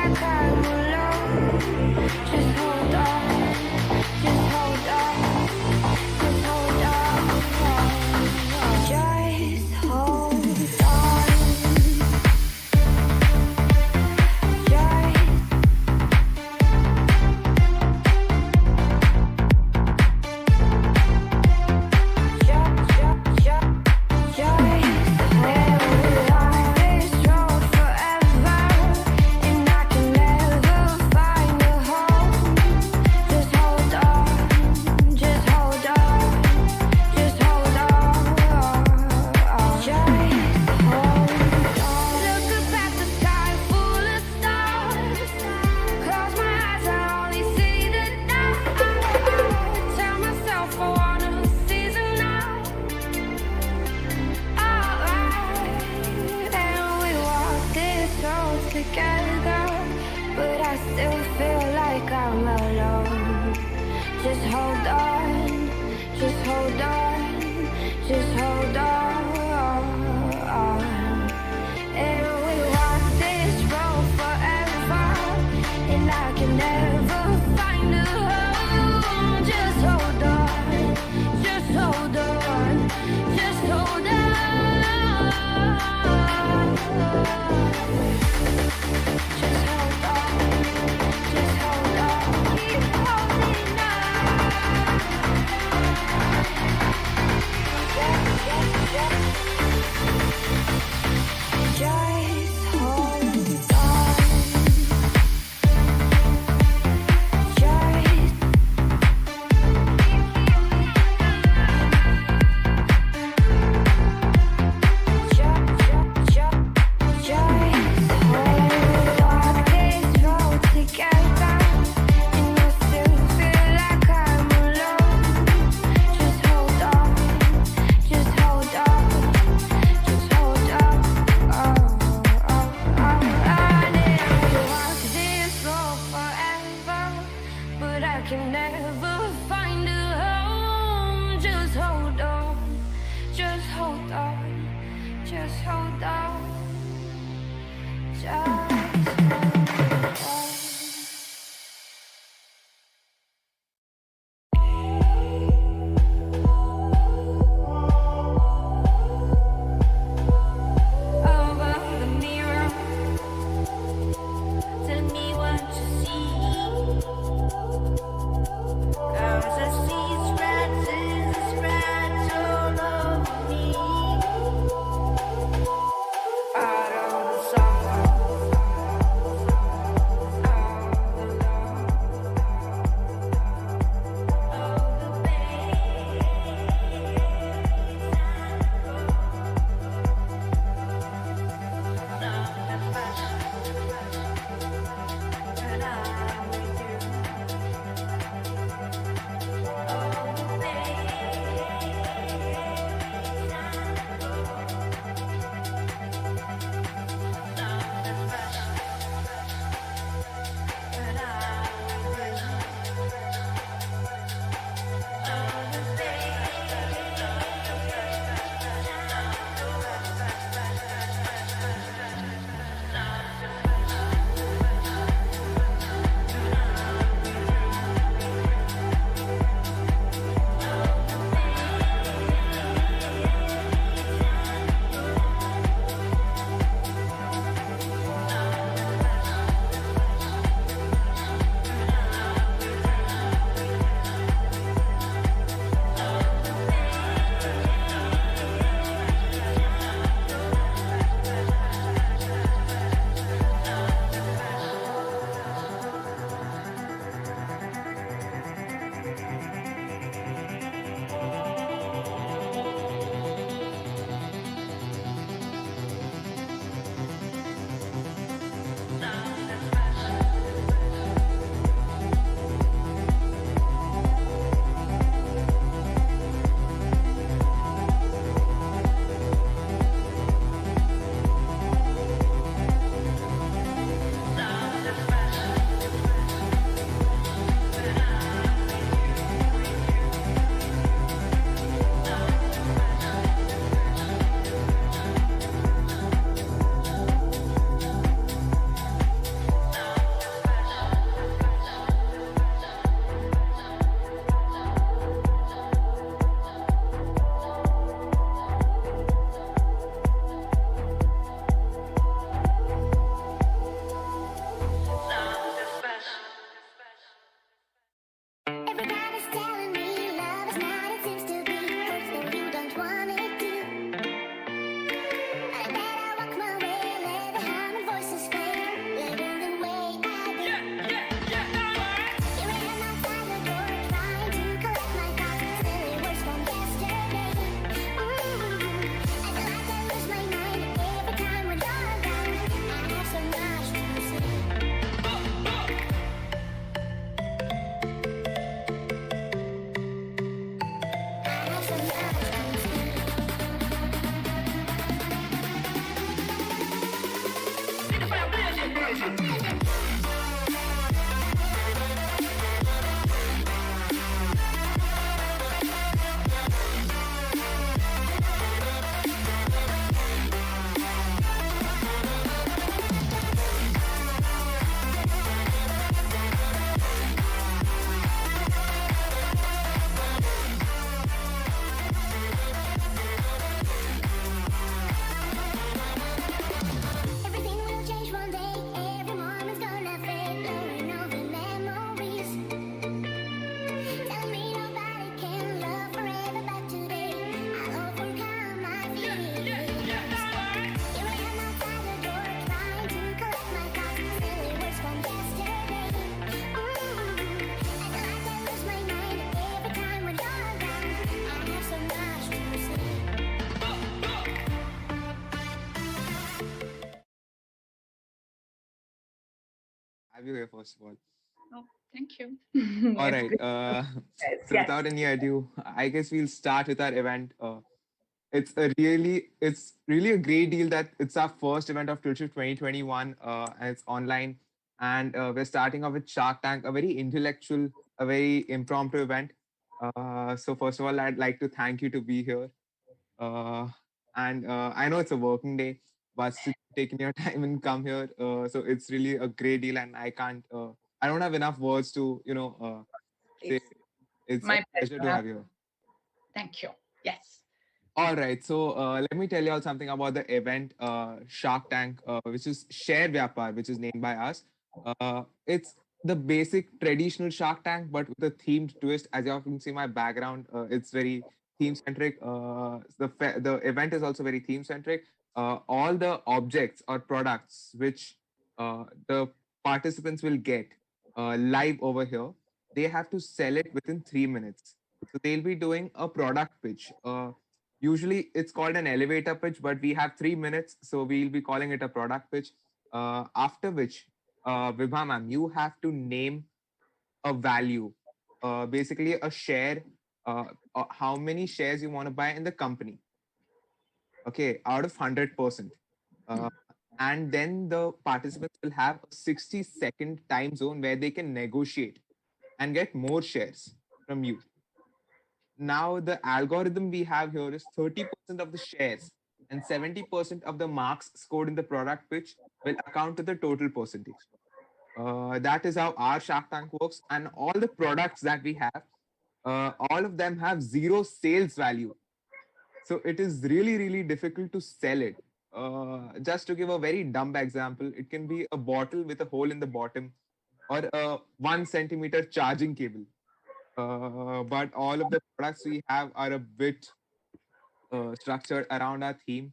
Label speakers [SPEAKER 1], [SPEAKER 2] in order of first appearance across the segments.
[SPEAKER 1] This road forever, and I can never find a home. have you here, first of all.
[SPEAKER 2] Oh, thank you.
[SPEAKER 1] All
[SPEAKER 2] It's
[SPEAKER 1] right.
[SPEAKER 2] good. Yes,
[SPEAKER 1] So
[SPEAKER 2] yes.
[SPEAKER 1] without any ado, I guess we'll start with our event. It's really a great deal that it's our first event of TILTSHIFT 2021, and it's online. And we're starting off with Shark Tank, a very intellectual, a very impromptu event. So first of all, I'd like to thank you to be here. Uh, and I know it's a working day, but still taking your time and come here. So it's really a great deal, and I don't have enough words to, say.
[SPEAKER 2] Please.
[SPEAKER 1] It's a
[SPEAKER 2] My
[SPEAKER 1] pleasure to
[SPEAKER 2] pleasure.
[SPEAKER 1] have you.
[SPEAKER 2] Thank you. Yes.
[SPEAKER 1] All right. So let me tell you all something about the event Shark Tank, which is Share Vyaapar, which is named by us. It's the basic traditional Shark Tank, but with a themed twist. As you can see, my background, it's very theme centric. The event is also very theme centric. All the objects or products which the participants will get live over here, they have to sell it within 3 minutes. So they'll be doing a product pitch. Usually it's called an elevator pitch, but we have 3 minutes, so we'll be calling it a product pitch. After which, Vibha ma'am, you have to name a value, basically a share, how many shares you want to buy in the company. Okay, out of 100%. Uh, and then the participants will have a 60-second time zone where they can negotiate and get more shares from you. Now the algorithm we have here is 30% of the shares and 70% of the marks scored in the product pitch will account to the total percentage. That is how our Shark Tank works. And all the products that we have, all of them have zero sales value. So it is really, really difficult to sell it. Just to give a very dumb example, it can be a bottle with a hole in the bottom or a 1 centimeter charging cable. But all of the products we have are a bit structured around our theme.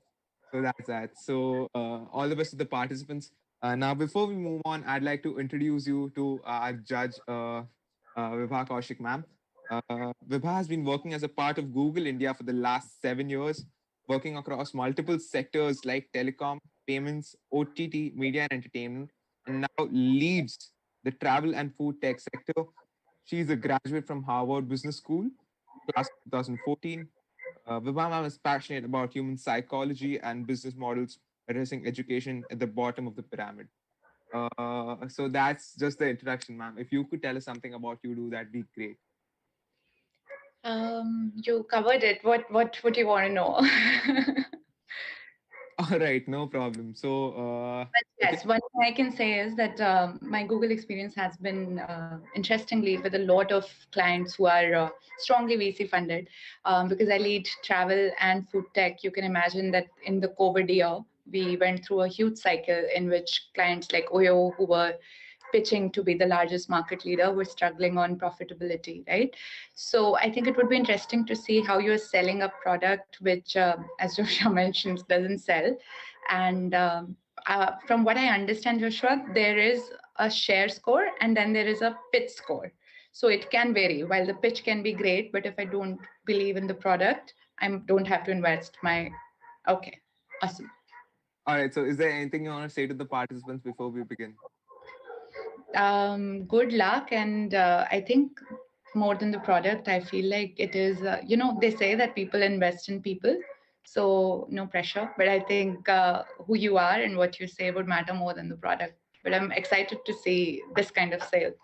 [SPEAKER 1] So that's that. So all the best to the participants. Now, before we move on, I'd like to introduce you to our judge, Vibha Kaushik ma'am. Vibha has been working as a part of Google India for the last 7 years, working across multiple sectors like telecom, payments, OTT, media and entertainment, and now leads the travel and food tech sector. She's a graduate from Harvard Business School, class of 2014. Vibha is passionate about human psychology and business models, addressing education at the bottom of the pyramid. So that's just the introduction, ma'am. If you could tell us something about you do, that'd be great.
[SPEAKER 2] You covered it. What would you want to know?
[SPEAKER 1] All right, no problem. So,
[SPEAKER 2] But
[SPEAKER 1] okay.
[SPEAKER 2] yes, one thing I can say is that my Google experience has been interestingly with a lot of clients who are strongly VC funded because I lead travel and food tech. You can imagine that in the COVID year, we went through a huge cycle in which clients like Oyo, who were pitching to be the largest market leader, were struggling on profitability, right? So I think it would be interesting to see how you're selling a product which, as Joshua mentioned, doesn't sell. And from what I understand, Joshua, there is a share score and then there is a pitch score. So it can vary. While the pitch can be great, but if I don't believe in the product, I don't have to invest my. Okay, awesome.
[SPEAKER 1] All right. So, is there anything you want to say to the participants before we begin?
[SPEAKER 2] Good luck, and I think more than the product, I feel like it is. They say that people invest in people, so no pressure. But I think who you are and what you say would matter more than the product. But I'm excited to see this kind of sale.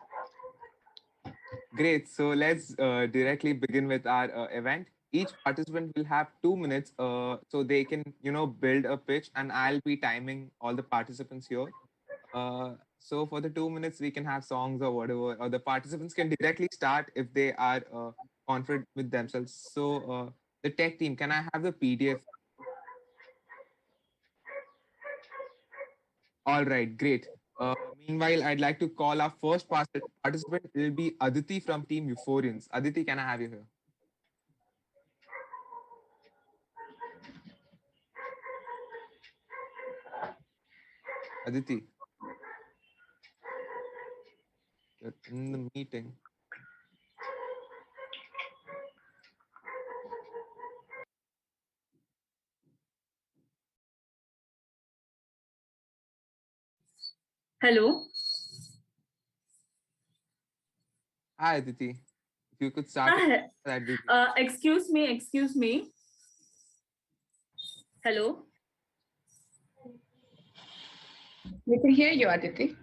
[SPEAKER 1] Great. So let's directly begin with our event. Each participant will have 2 minutes, so they can, build a pitch, and I'll be timing all the participants here. So for the 2 minutes, we can have songs or whatever, or the participants can directly start if they are confident with themselves. So the tech team, can I have the PDF? All right, great. Meanwhile, I'd like to call our first participant. It will be Aditi from Team Euphorians. Aditi, can I have you here? Aditi, you're in the meeting.
[SPEAKER 3] Hello.
[SPEAKER 1] Hi, Aditi. If you could start,
[SPEAKER 3] Ah,
[SPEAKER 1] that'd be great.
[SPEAKER 3] excuse me. Hello.
[SPEAKER 2] We can hear you, Aditi.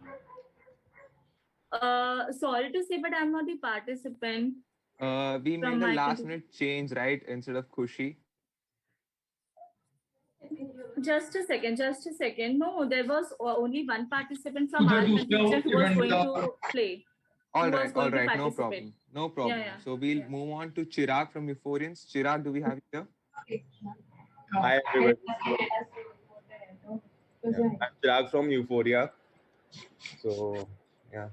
[SPEAKER 3] Sorry to say, but I'm not the participant
[SPEAKER 1] We
[SPEAKER 3] from
[SPEAKER 1] made a
[SPEAKER 3] my
[SPEAKER 1] last
[SPEAKER 3] country.
[SPEAKER 1] minute change, right? Instead of Kushi.
[SPEAKER 3] Just a second, just a second. No, there was only one participant from
[SPEAKER 4] उधर
[SPEAKER 3] our country
[SPEAKER 4] दूसरा
[SPEAKER 3] itself who was
[SPEAKER 4] event
[SPEAKER 3] going
[SPEAKER 4] का
[SPEAKER 3] to play, who was
[SPEAKER 1] All
[SPEAKER 3] going to
[SPEAKER 1] right, no
[SPEAKER 3] participate.
[SPEAKER 1] problem. No
[SPEAKER 3] Yeah,
[SPEAKER 1] problem.
[SPEAKER 3] yeah.
[SPEAKER 1] So we'll move on to Chirag from Euphorians. Chirag, do we have you here?
[SPEAKER 4] Hi everybody. Yeah, I'm Chirag from Euphoria. So yeah.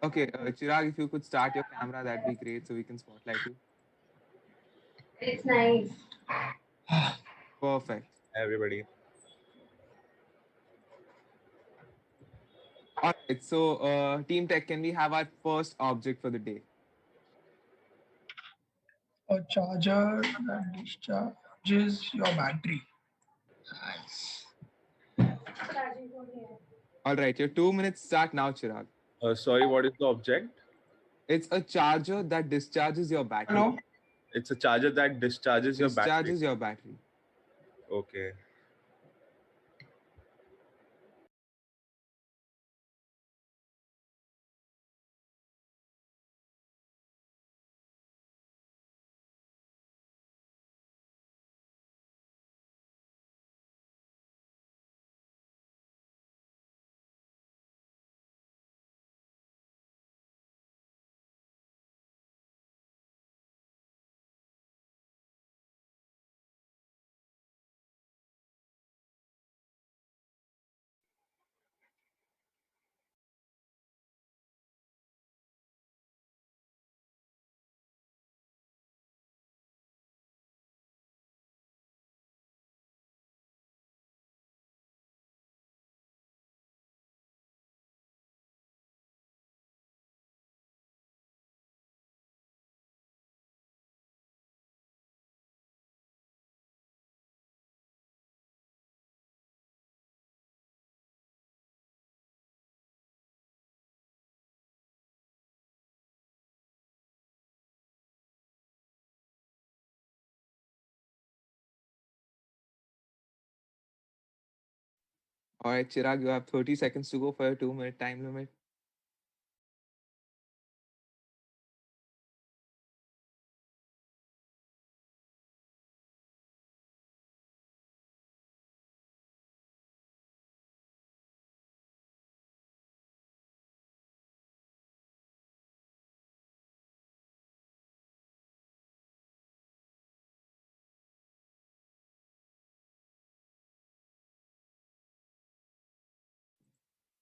[SPEAKER 1] Okay, Chirag, if you could start your camera, that'd be great so we can spotlight you.
[SPEAKER 2] It's nice.
[SPEAKER 1] Perfect.
[SPEAKER 4] Hi everybody.
[SPEAKER 1] All right, so Team Tech, can we have our first object for the day?
[SPEAKER 5] A charger that discharges your battery. Nice.
[SPEAKER 1] All right, your 2 minutes start now, Chirag.
[SPEAKER 4] Sorry, what is the object?
[SPEAKER 1] It's a charger that discharges your battery.
[SPEAKER 5] Hello.
[SPEAKER 4] It's a charger that discharges your battery.
[SPEAKER 1] Discharges your battery.
[SPEAKER 4] Okay.
[SPEAKER 1] All right, Chirag, you have 30 seconds to go for your 2 minute time limit.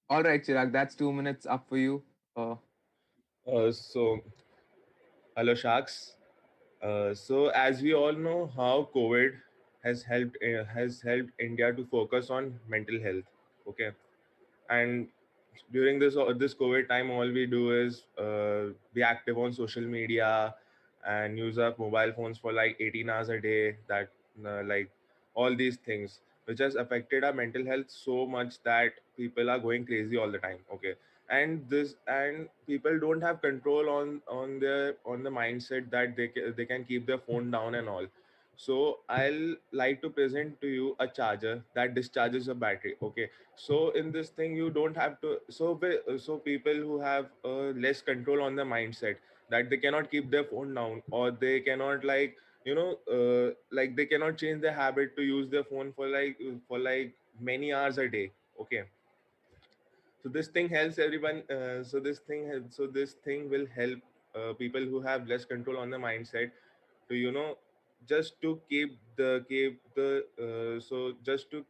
[SPEAKER 1] All right, Chirag, that's 2 minutes up for you.
[SPEAKER 4] So hello sharks. So as we all know, how COVID has helped India to focus on mental health. Okay, and during this COVID time, all we do is be active on social media and use our mobile phones for like 18 hours a day. That like all these things, which has affected our mental health so much that people are going crazy all the time. Okay, and people don't have control on the mindset that they can keep their phone down and all. So I'll like to present to you a charger that discharges your battery. Okay, so in this thing you don't have to so people who have less control on their mindset, that they cannot keep their phone down, or they cannot like like they cannot change their habit to use their phone for like many hours a day. Okay, so this thing helps everyone, so this thing will help people who have less control on the mindset to just to just to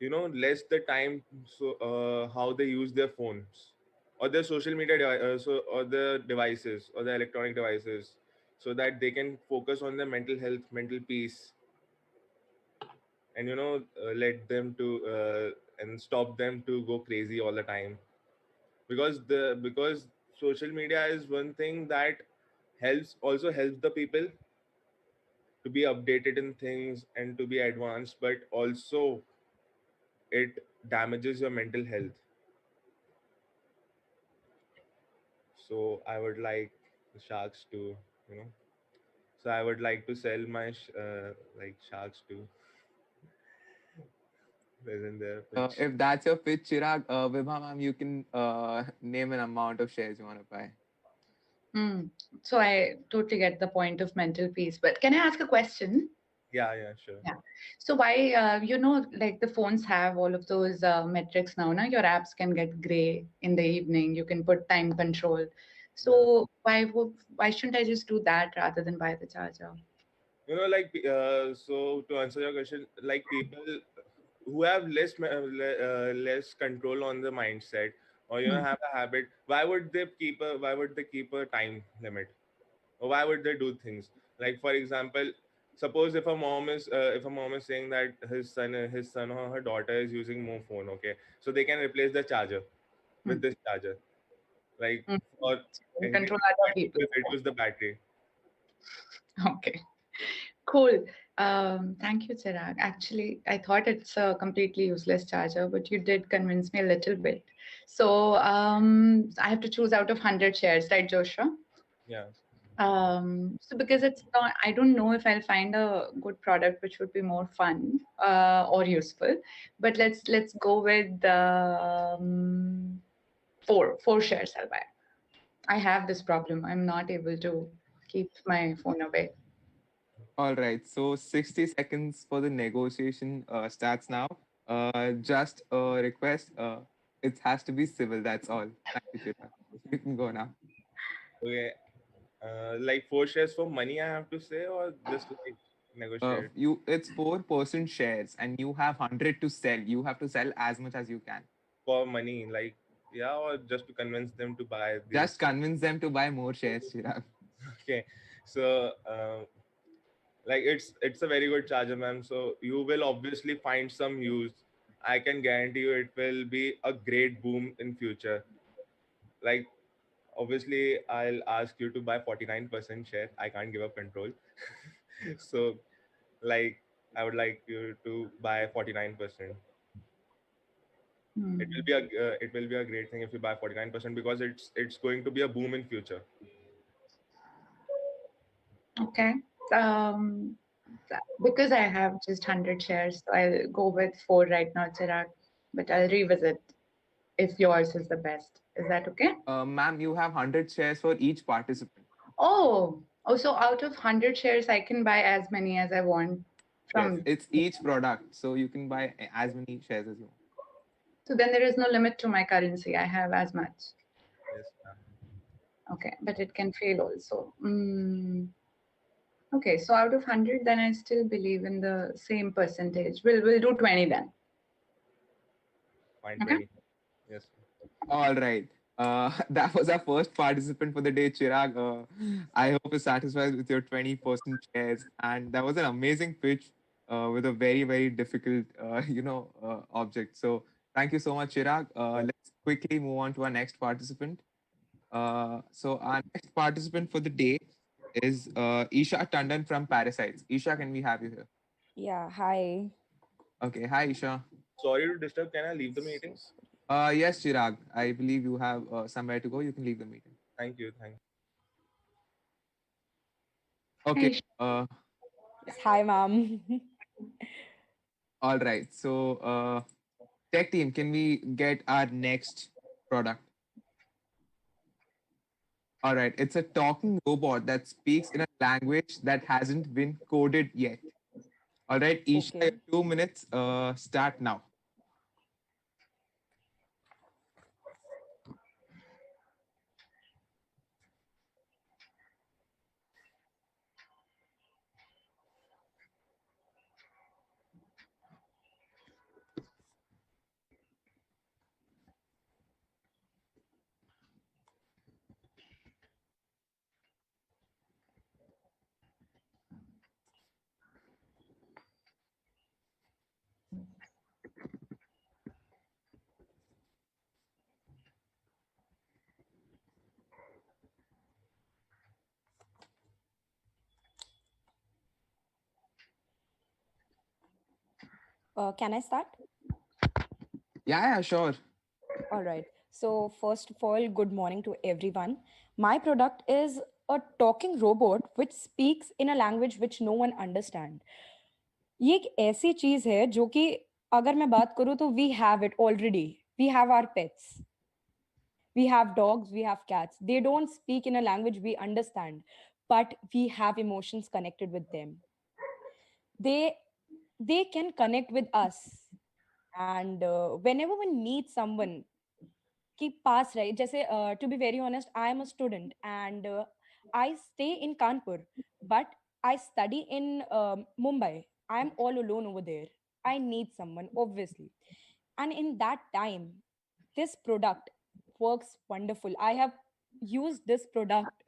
[SPEAKER 4] less the time, how they use their phones or their social media or the devices or the electronic devices, so that they can focus on their mental health, mental peace, and let them to and stop them to go crazy all the time. Because social media is one thing that helps the people to be updated in things and to be advanced, but also it damages your mental health. So I would like the sharks to, you know. So I would like to sell my like sharks to present their pitch.
[SPEAKER 1] If that's your pitch, Chirag, Vibha ma'am, you can name an amount of shares you want to buy.
[SPEAKER 2] Hmm. So I totally get the point of mental peace. But can I ask a question?
[SPEAKER 4] Yeah, sure.
[SPEAKER 2] Yeah. So why, like the phones have all of those metrics now. Your apps can get gray in the evening. You can put time control.
[SPEAKER 4] Yeah.
[SPEAKER 2] So why shouldn't I just do that rather than buy the charger?
[SPEAKER 4] Like so to answer your question, like people who have less control on the mindset, or
[SPEAKER 2] Hmm.
[SPEAKER 4] have a habit, why would they keep a time limit, or why would they do things? Like for example, suppose if a mom is saying that his son or her daughter is using more phone, okay, so they can replace the charger
[SPEAKER 2] Hmm.
[SPEAKER 4] with this charger, like,
[SPEAKER 2] Hmm.
[SPEAKER 4] or
[SPEAKER 2] So you
[SPEAKER 4] increase
[SPEAKER 2] control
[SPEAKER 4] the
[SPEAKER 2] other
[SPEAKER 4] battery,
[SPEAKER 2] people.
[SPEAKER 4] reduce the battery.
[SPEAKER 2] Okay. Cool. Thank you, Chirag. Actually, I thought it's a completely useless charger, but you did convince me a little bit. So I have to choose out of 100 shares, right, Joshua?
[SPEAKER 4] Yeah.
[SPEAKER 2] So because it's not, I don't know if I'll find a good product which would be more fun or useful. But let's go with four shares I'll buy. I have this problem. I'm not able to keep my phone away.
[SPEAKER 1] All right. So 60 seconds for the negotiation starts now. Just a request. It has to be civil. That's all. Thank you, Chirag. You can go now.
[SPEAKER 4] Okay. Like 4 shares for money, I have to say, or just like negotiate
[SPEAKER 1] It's 4% shares, and you have 100 to sell. You have to sell as much as you can.
[SPEAKER 4] for money, like, yeah, or just to convince them to buy
[SPEAKER 1] Just
[SPEAKER 4] this.
[SPEAKER 1] convince them to buy more shares, Chirag.
[SPEAKER 4] Okay, so like it's a very good charger, ma'am. So you will obviously find some use. I can guarantee you, it will be a great boom in future. Like, obviously, I'll ask you to buy 49% share. I can't give up control. So, like, I would like you to buy 49%.
[SPEAKER 2] Hmm.
[SPEAKER 4] It will be a great thing if you buy 49%, because it's going to be a boom in future.
[SPEAKER 2] Okay. Um, because I have just 100 shares, so I'll go with four right now, Chirag. But I'll revisit if yours is the best. Is that okay?
[SPEAKER 1] Ma'am, you have 100 shares for each participant.
[SPEAKER 2] Oh, so out of 100 shares, I can buy as many as I want
[SPEAKER 1] Yes,
[SPEAKER 2] from.
[SPEAKER 1] it's each product, so you can buy as many shares as you want.
[SPEAKER 2] So then there is no limit to my currency. I have as much.
[SPEAKER 4] Yes, ma'am.
[SPEAKER 2] Okay, but it can fail also. Okay, so out of 100, then I still believe in the same percentage. We'll do 20 then.
[SPEAKER 4] Fine,
[SPEAKER 2] Okay.
[SPEAKER 4] 20. Yes.
[SPEAKER 1] All right. That was our first participant for the day, Chirag. I hope you're satisfied with your 20% shares. And that was an amazing pitch with a very, very difficult, object. So thank you so much, Chirag. Let's quickly move on to our next participant. So our next participant for the day is Isha Tandon from Parasites. Isha, can we have you here?
[SPEAKER 6] Yeah, hi.
[SPEAKER 1] Okay. Hi, Isha.
[SPEAKER 4] Sorry to disturb. Can I leave the meeting?
[SPEAKER 1] Yes, Chirag. I believe you have somewhere to go. You can leave the meeting.
[SPEAKER 4] Thank you. Thank you.
[SPEAKER 1] Okay.
[SPEAKER 2] Hey,
[SPEAKER 6] Yes, hi, ma'am.
[SPEAKER 1] All right. So, tech team, can we get our next product? All right. It's a talking robot that speaks in a language that hasn't been coded yet. All right, Isha, your
[SPEAKER 6] Okay.
[SPEAKER 1] 2 minutes start now.
[SPEAKER 6] Can I start?
[SPEAKER 1] Yeah, sure.
[SPEAKER 6] All right. So, first of all, good morning to everyone. My product is a talking robot which speaks in a language which no one understands. ये एक ऐसी चीज है जो कि अगर मैं बात करूँ तो we have it already. We have our pets. We have dogs, we have cats. They don't speak in a language we understand, but we have emotions connected with them. They they can connect with us, and whenever we need someone कि पास रहे जैसे to be very honest I am a student and I stay in Kanpur but I study in Mumbai. I am all alone over there. I need someone obviously, and in that time this product works wonderful. I have used this product.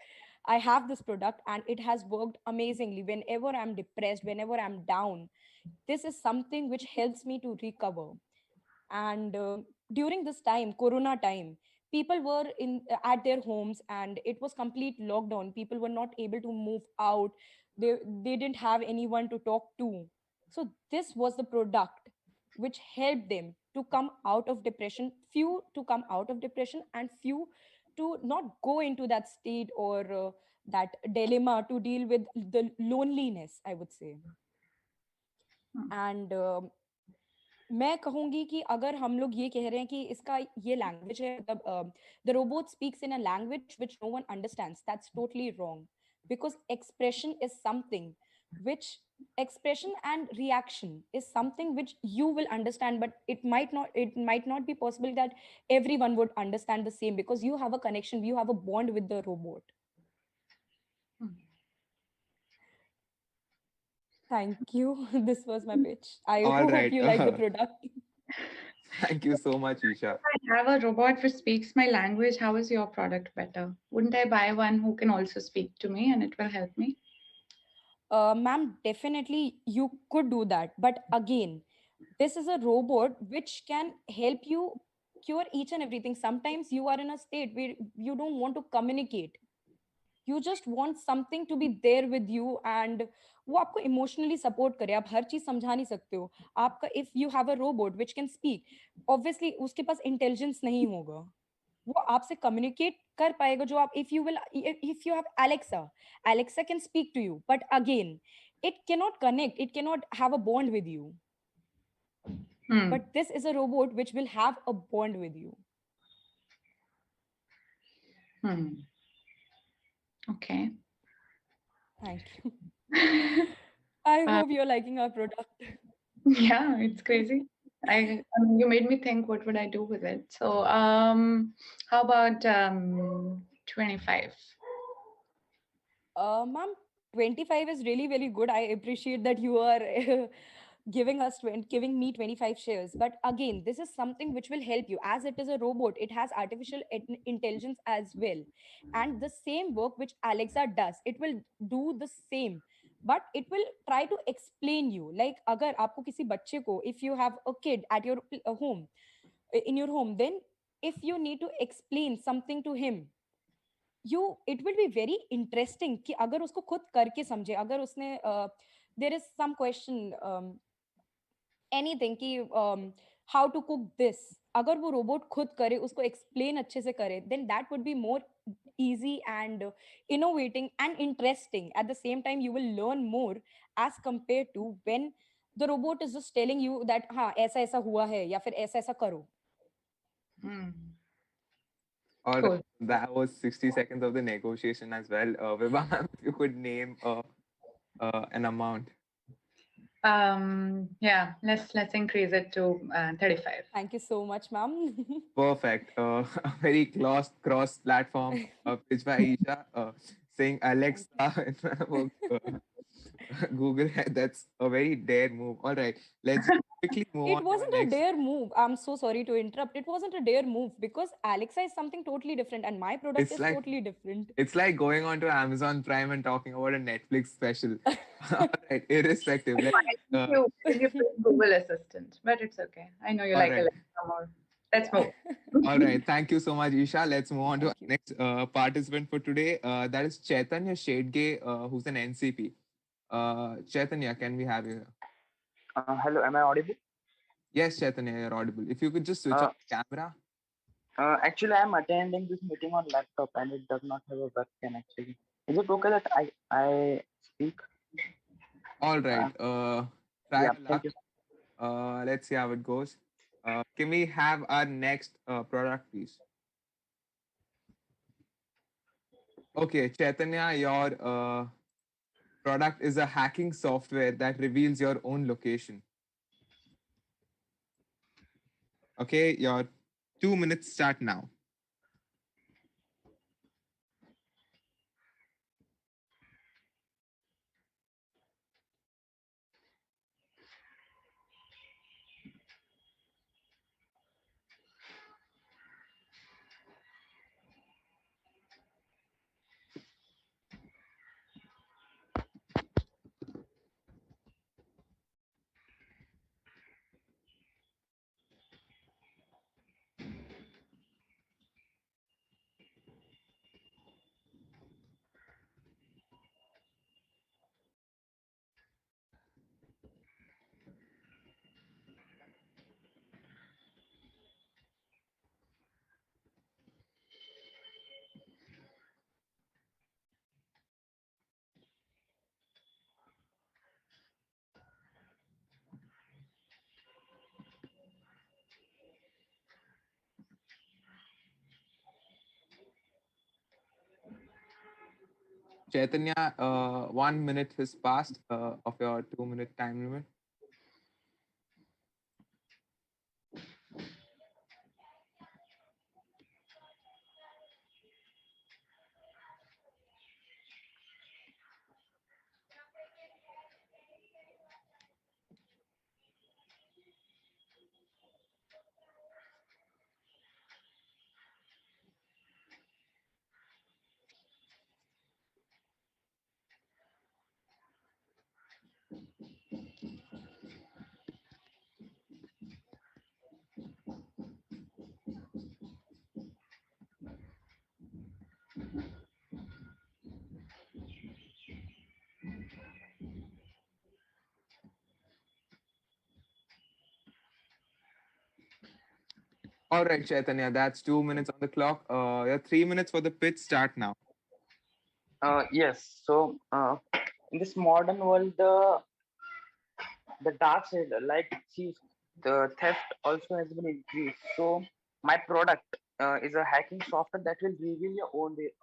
[SPEAKER 6] I have this product and it has worked amazingly. Whenever I'm depressed, whenever I'm down, this is something which helps me to recover. And during this time, corona time, people were in at their homes and it was complete lockdown. People were not able to move out. They didn't have anyone to talk to. So this was the product which helped them to come out of depression, few to come out of depression and few to not go into that state or that dilemma to deal with the loneliness, I would say. And मैं कहूँगी कि अगर हम लोग ये कह रहे हैं कि इसका ये लैंग्वेज है मतलब the robot speaks in a language which no one understands that's totally wrong because expression is something which expression and reaction is something which you will understand, but it might not be possible that everyone would understand the same because you have a connection, you have a bond with the robot. Thank you. This was my pitch. I
[SPEAKER 1] All
[SPEAKER 6] hope
[SPEAKER 1] right.
[SPEAKER 6] you like the product.
[SPEAKER 1] Thank you so much, Isha.
[SPEAKER 2] I have a robot which speaks my language. How is your product better? Wouldn't I buy one who can also speak to me and it will help me?
[SPEAKER 6] Ma'am, definitely you could do that. But again, this is a robot which can help you cure each and everything. Sometimes you are in a state where you don't want to communicate. You just want something to be there with you and वो आपको emotionally support करे. आप हर चीज समझा नहीं सकते हो. आपका if you have a robot which can speak, obviously उसके पास इंटेलिजेंस नहीं होगा. वो आपसे कम्युनिकेट कर पाएगा जो आप if you have Alexa can speak to you, but again it cannot connect, it cannot have a bond with you. But this is a robot which will have a bond with you.
[SPEAKER 2] Okay.
[SPEAKER 6] Thank you. I hope you're liking our product.
[SPEAKER 2] Yeah, it's crazy. You made me think what would I do with it. So how about 25?
[SPEAKER 6] Ma'am, 25 is really very good. I appreciate that you are giving me 25 shares. But again, this is something which will help you. As it is a robot, it has artificial intelligence as well. And the same work which Alexa does, it will do the same. But it will try to explain you. Like, agar aapko kisi bachche ko, if you have a kid at your home, in your home, then if you need to explain something to him, you it will be very interesting कि अगर उसको खुद करके समझे. अगर उसने there is some question anything कि how to cook this, अगर वो रोबोट खुद करे, उसको एक्सप्लेन अच्छे से करे, then that would be more easy and innovating and interesting. At the same time, you will learn more as compared to when the robot is just telling you that हाँ ऐसा ऐसा हुआ है या फिर ऐसा ऐसा करो.
[SPEAKER 1] All
[SPEAKER 2] Cool.
[SPEAKER 1] right. That was 60 seconds of the negotiation as well. Vibha, ma'am, if you could name an amount.
[SPEAKER 2] Yeah, let's increase it to 35.
[SPEAKER 6] Thank you so much, ma'am.
[SPEAKER 1] Perfect. A very cross platform pitch by Isha saying Alexa in front of Google. That's a very dare move. All right, let's quickly move
[SPEAKER 6] It
[SPEAKER 1] on to our
[SPEAKER 6] wasn't a
[SPEAKER 1] next.
[SPEAKER 6] dare move. I'm so sorry to interrupt. It wasn't a dare move because Alexa is something totally different and my product
[SPEAKER 1] It's
[SPEAKER 6] is
[SPEAKER 1] like
[SPEAKER 6] totally different.
[SPEAKER 1] it's like going on to Amazon Prime and talking about a Netflix special. All right, irrespective.
[SPEAKER 2] Why did you pick Google Assistant? But it's okay. I know you
[SPEAKER 1] All
[SPEAKER 2] like
[SPEAKER 1] right.
[SPEAKER 2] Alexa more. Let's
[SPEAKER 6] Yeah.
[SPEAKER 2] move.
[SPEAKER 1] All right. Thank you so much, Isha. Let's move on to our
[SPEAKER 6] Thank you.
[SPEAKER 1] next participant for today. That is Chaitanya Shedge, who's an NCP. Chaitanya, can we have you here?
[SPEAKER 7] Hello, am I audible?
[SPEAKER 1] Yes, Chaitanya, you're audible. If you could just switch on the camera.
[SPEAKER 7] Actually, I'm attending this meeting on laptop and it does not have a webcam actually. Is it okay that I speak?
[SPEAKER 1] All right. Try
[SPEAKER 7] Yeah,
[SPEAKER 1] your
[SPEAKER 7] thank
[SPEAKER 1] luck.
[SPEAKER 7] you.
[SPEAKER 1] Let's see how it goes. Can we have our next product, please? Okay, Chaitanya, your product is a hacking software that reveals your own location. Okay, your 2 minutes start now. Chaitanya, 1 minute has passed of your 2 minute time limit. All right, Chaitanya, that's 2 minutes on the clock. Your 3 minutes for the pitch start now.
[SPEAKER 7] Yes. So in this modern world, the dark side, like thieves, the theft also has been increased. So my product is a hacking software that will reveal your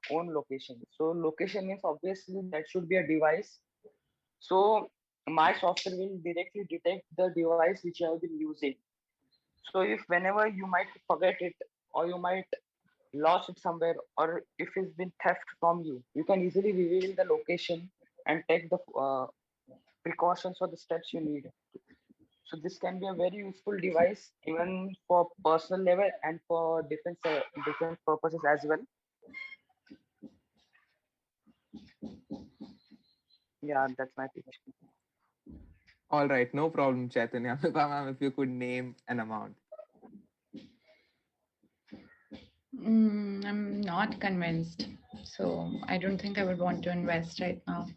[SPEAKER 7] own location. So location means obviously that should be a device. So my software will directly detect the device which you have been using. So if whenever you might forget it or you might lost it somewhere or if it's been theft from you, you can easily reveal the location and take the precautions or the steps you need. So this can be a very useful device even for personal level and for defense purposes as well. Yeah, that's my pitch.
[SPEAKER 1] All right, no problem, Chaitanya. Ma'am, if you could name an amount.
[SPEAKER 2] I'm not convinced. So I don't think I would want to invest right now.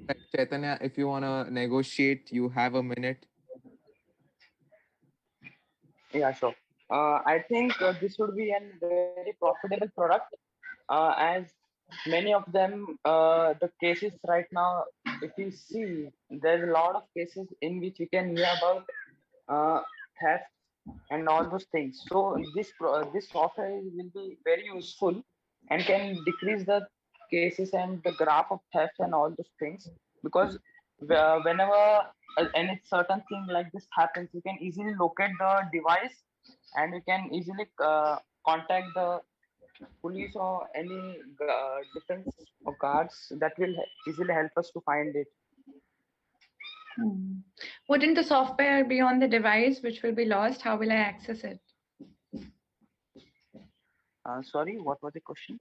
[SPEAKER 1] Right, Chaitanya, if you want to negotiate, you have a minute.
[SPEAKER 7] Yeah, sure. I think this would be a very profitable product as many of them, the cases right now, if you see, there's a lot of cases in which we can hear about uh, theft and all those things. So this software will be very useful and can decrease the cases and the graph of theft and all those things because whenever any certain thing like this happens, you can easily locate the device and you can easily contact the police or any defense or guards that will easily help us to find it.
[SPEAKER 2] Hmm. Wouldn't the software be on the device which will be lost? How will I access it?
[SPEAKER 7] Sorry, what was the question?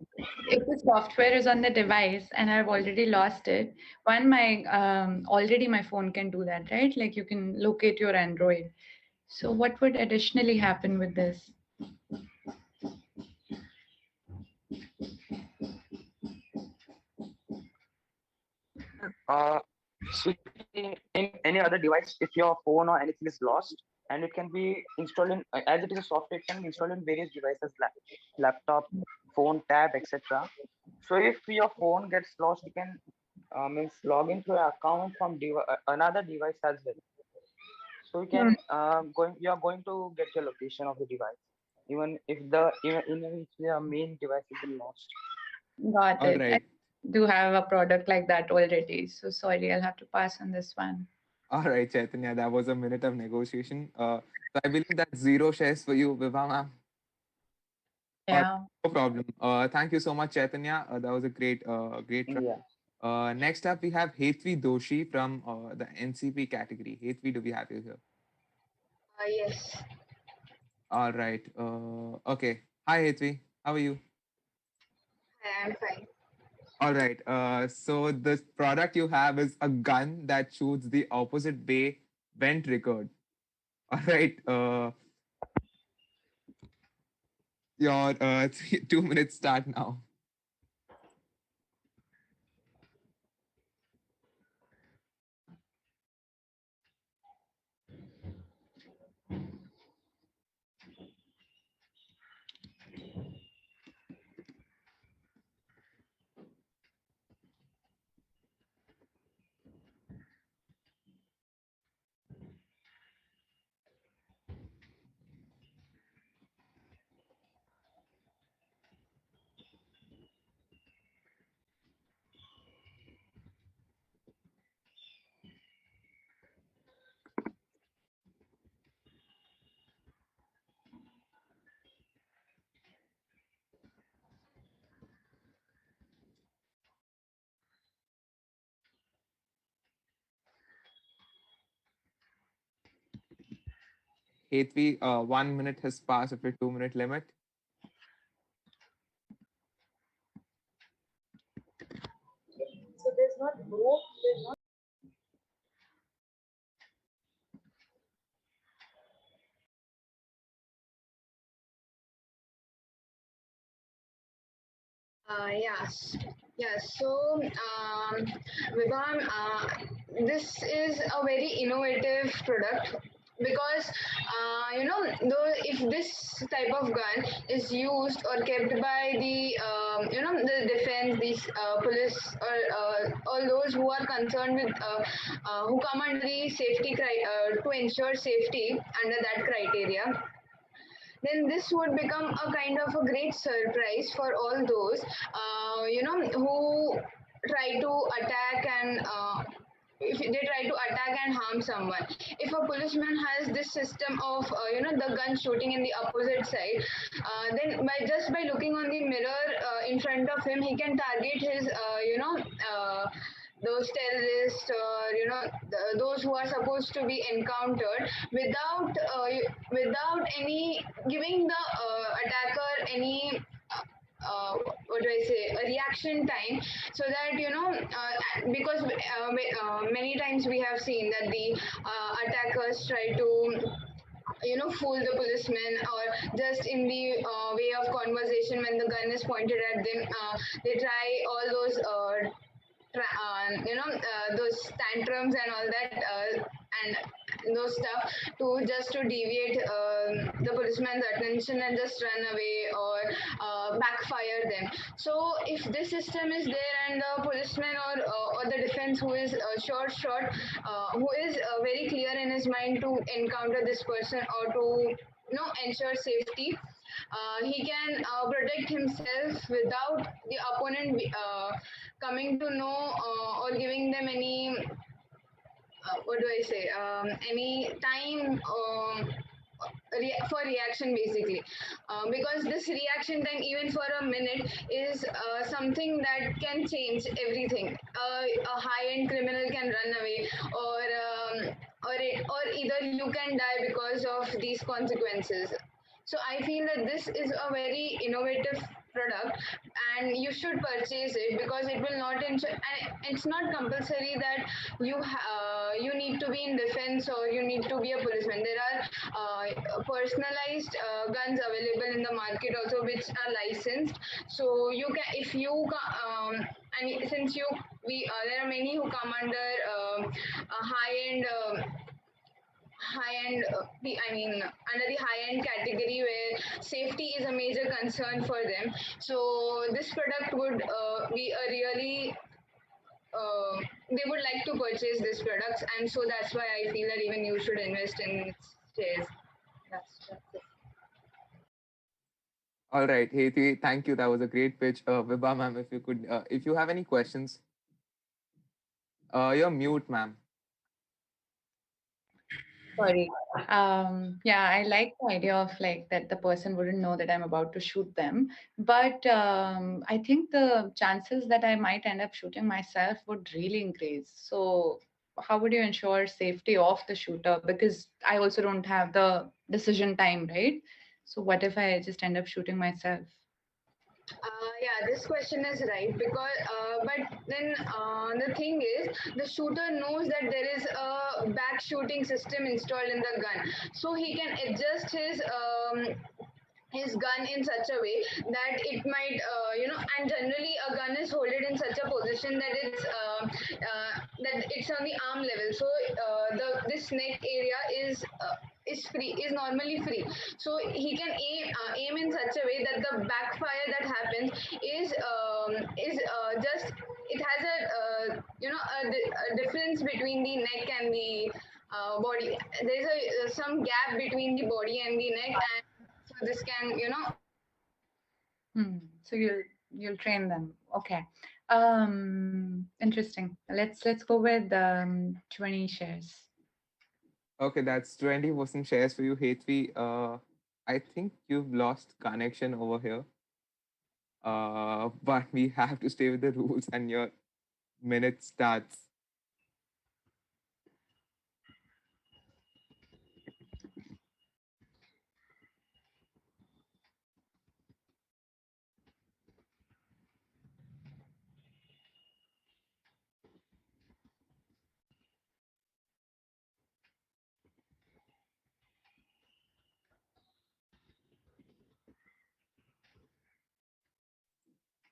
[SPEAKER 2] If the software is on the device and I've already lost it, my already my phone can do that, right? Like you can locate your Android. So what would additionally happen with this?
[SPEAKER 7] So in any other device, if your phone or anything is lost, and it can be installed in as it is a software, it can be installed in various devices like laptop, phone, tab, etc. So if your phone gets lost, you can means log into your account from another device as well. So you
[SPEAKER 2] Hmm.
[SPEAKER 7] can you are going to get your location of the device, even if the main device has been lost.
[SPEAKER 2] Got
[SPEAKER 1] All
[SPEAKER 2] it. I
[SPEAKER 1] right.
[SPEAKER 2] do have a product like that already. So sorry, I'll have to pass on this one.
[SPEAKER 1] All right, Chaitanya, that was a minute of negotiation. So I believe that's zero shares for you, Vibha ma'am. All right,
[SPEAKER 2] Yeah.
[SPEAKER 1] no problem. Thank you so much, Chaitanya. That was a great try.
[SPEAKER 7] Yeah.
[SPEAKER 1] Next up, we have Hetvi Doshi from the NCP category. Hetvi, do we have you here?
[SPEAKER 8] Yes,
[SPEAKER 1] All right. Okay. Hi, Hetvi. How are you?
[SPEAKER 8] I am fine.
[SPEAKER 1] All right. So the product you have is a gun that shoots the opposite way when triggered. All right. Your 2 minutes start now. Hetvi, 1 minute has passed of your 2 minute limit.
[SPEAKER 8] So there's not rope, there's not. Yes, yes. So, Vibhan, this is a very innovative product because though if this type of gun is used or kept by the the defense, these police or all those who are concerned with who come under the to ensure safety under that criteria, then this would become a kind of a great surprise for all those who try to attack and if they try to attack and harm someone. If a policeman has this system of the gun shooting in the opposite side, then by looking on the mirror in front of him, he can target his those terrorists or those who are supposed to be encountered without any giving the attacker any what do I say, a reaction time, so that because many times we have seen that the attackers try to fool the policemen, or just in the way of conversation when the gun is pointed at them, they try all those those tantrums and all that, and those stuff to just to deviate the policeman's attention and just run away or backfire them. So if this system is there and the policeman or the defense who is short who is very clear in his mind to encounter this person or to ensure safety, he can protect himself without the opponent coming to know or giving them any what do I say, any time for reaction basically, because this reaction time even for a minute is something that can change everything. A high-end criminal can run away, or either you can die because of these consequences. So I feel that this is a very innovative product, and you should purchase it because it will not ensure. And it's not compulsory that you need to be in defense or you need to be a policeman. There are personalized guns available in the market also, which are licensed. So you can, if you and since you we there are many who come under a high end. high-end, under the high-end category where safety is a major concern for them. So this product would be a really they would like to purchase these products, and so that's why I feel that even you should invest in its shares. That's it.
[SPEAKER 1] All right, Heti, thank you. That was a great pitch. Vibha, ma'am, if you could, if you have any questions, you're mute, ma'am.
[SPEAKER 2] Sorry. Yeah, I like the idea of like that the person wouldn't know that I'm about to shoot them. But I think the chances that I might end up shooting myself would really increase. So, how would you ensure safety of the shooter? Because I also don't have the decision time, right? So, what if I just end up shooting myself?
[SPEAKER 8] Yeah, this question is right because, but then the thing is, the shooter knows that there is a back shooting system installed in the gun, so he can adjust his gun in such a way that it might and generally a gun is holded in such a position that it's on the arm level, so the this neck area is normally free, so he can aim in such a way that the backfire that happens is just it has a difference between the neck and the body. There's some gap between the body and the neck, and so this can,
[SPEAKER 2] So you'll train them. Okay. Interesting. Let's go with 20 shares.
[SPEAKER 1] Okay, that's 20% shares for you, Hetvi. I think you've lost connection over here. But we have to stay with the rules, and your minute starts.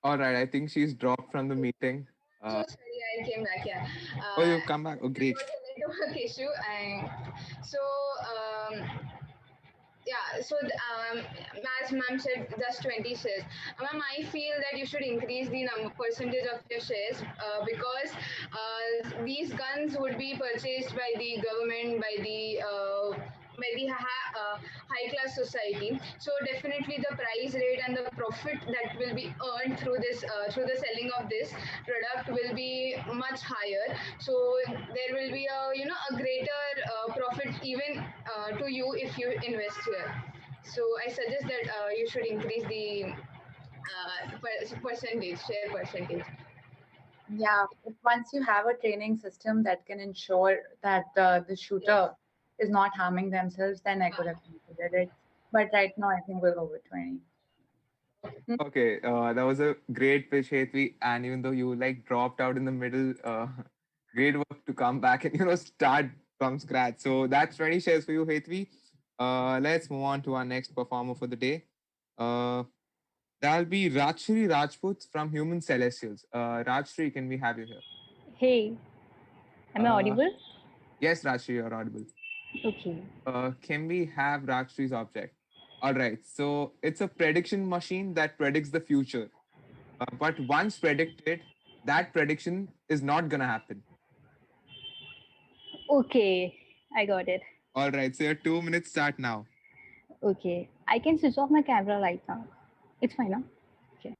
[SPEAKER 1] All right, I think she's dropped from the meeting.
[SPEAKER 8] so sorry, I came back. Yeah.
[SPEAKER 1] Oh, you've come back. Oh,
[SPEAKER 8] There
[SPEAKER 1] great.
[SPEAKER 8] was a network issue. So, as ma'am said, just 20 shares. Ma'am, I feel that you should increase the percentage of your shares because these guns would be purchased by the government, by the high class society. So definitely the price rate and the profit that will be earned through this through the selling of this product will be much higher. So there will be a greater profit even to you if you invest here. So I suggest that you should increase the percentage, share percentage.
[SPEAKER 2] Yeah, if once you have a training system that can ensure that the shooter is not harming themselves, then I could have considered it. But right now, I think we'll go with 20.
[SPEAKER 1] Okay, that was a great pitch, Hetvi. And even though you like dropped out in the middle, great work to come back and start from scratch. So that's 20 shares for you, Hetvi. Let's move on to our next performer for the day. That'll be Rajshri Rajput from Human Celestials. Rajshri, can we have you here?
[SPEAKER 9] Hey, am I
[SPEAKER 1] Uh,
[SPEAKER 9] audible?
[SPEAKER 1] yes, Rajshri, you're audible.
[SPEAKER 9] Okay.
[SPEAKER 1] Can we have Rajshri's object? All right. So it's a prediction machine that predicts the future. But once predicted, that prediction is not gonna happen.
[SPEAKER 9] Okay, I got it.
[SPEAKER 1] All right. So your 2 minutes start now.
[SPEAKER 9] Okay, I can switch off my camera right now. It's fine, now. Okay.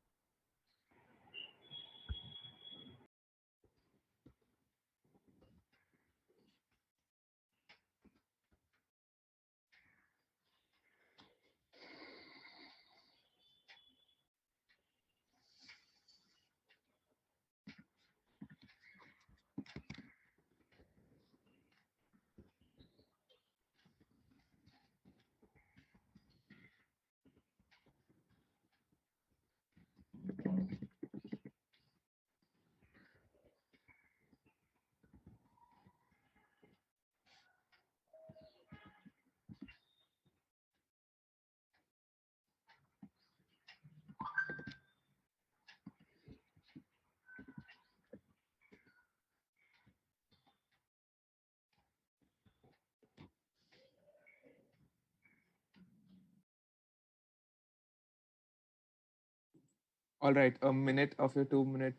[SPEAKER 1] All right, a minute of your 2 minute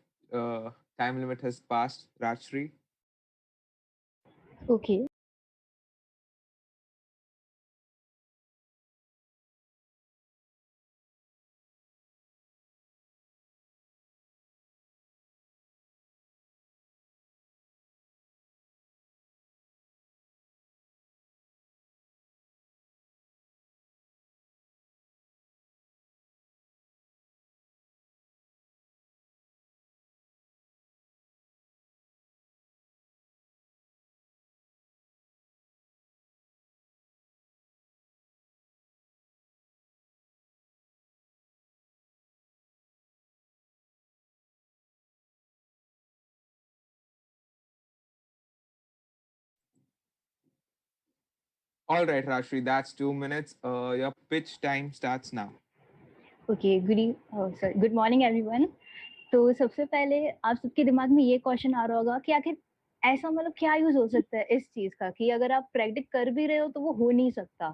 [SPEAKER 1] time limit has passed, Rajshri.
[SPEAKER 9] Okay.
[SPEAKER 1] All right, Rajshri, that's 2 minutes. Your pitch time starts now.
[SPEAKER 9] Okay good morning everyone. तो सबसे पहले आप सबके दिमाग में ये question आ रहा होगा कि आखिर ऐसा मतलब क्या यूज हो सकता है इस चीज का कि अगर आप प्रेडिक्ट कर भी रहे हो तो वो हो नहीं सकता।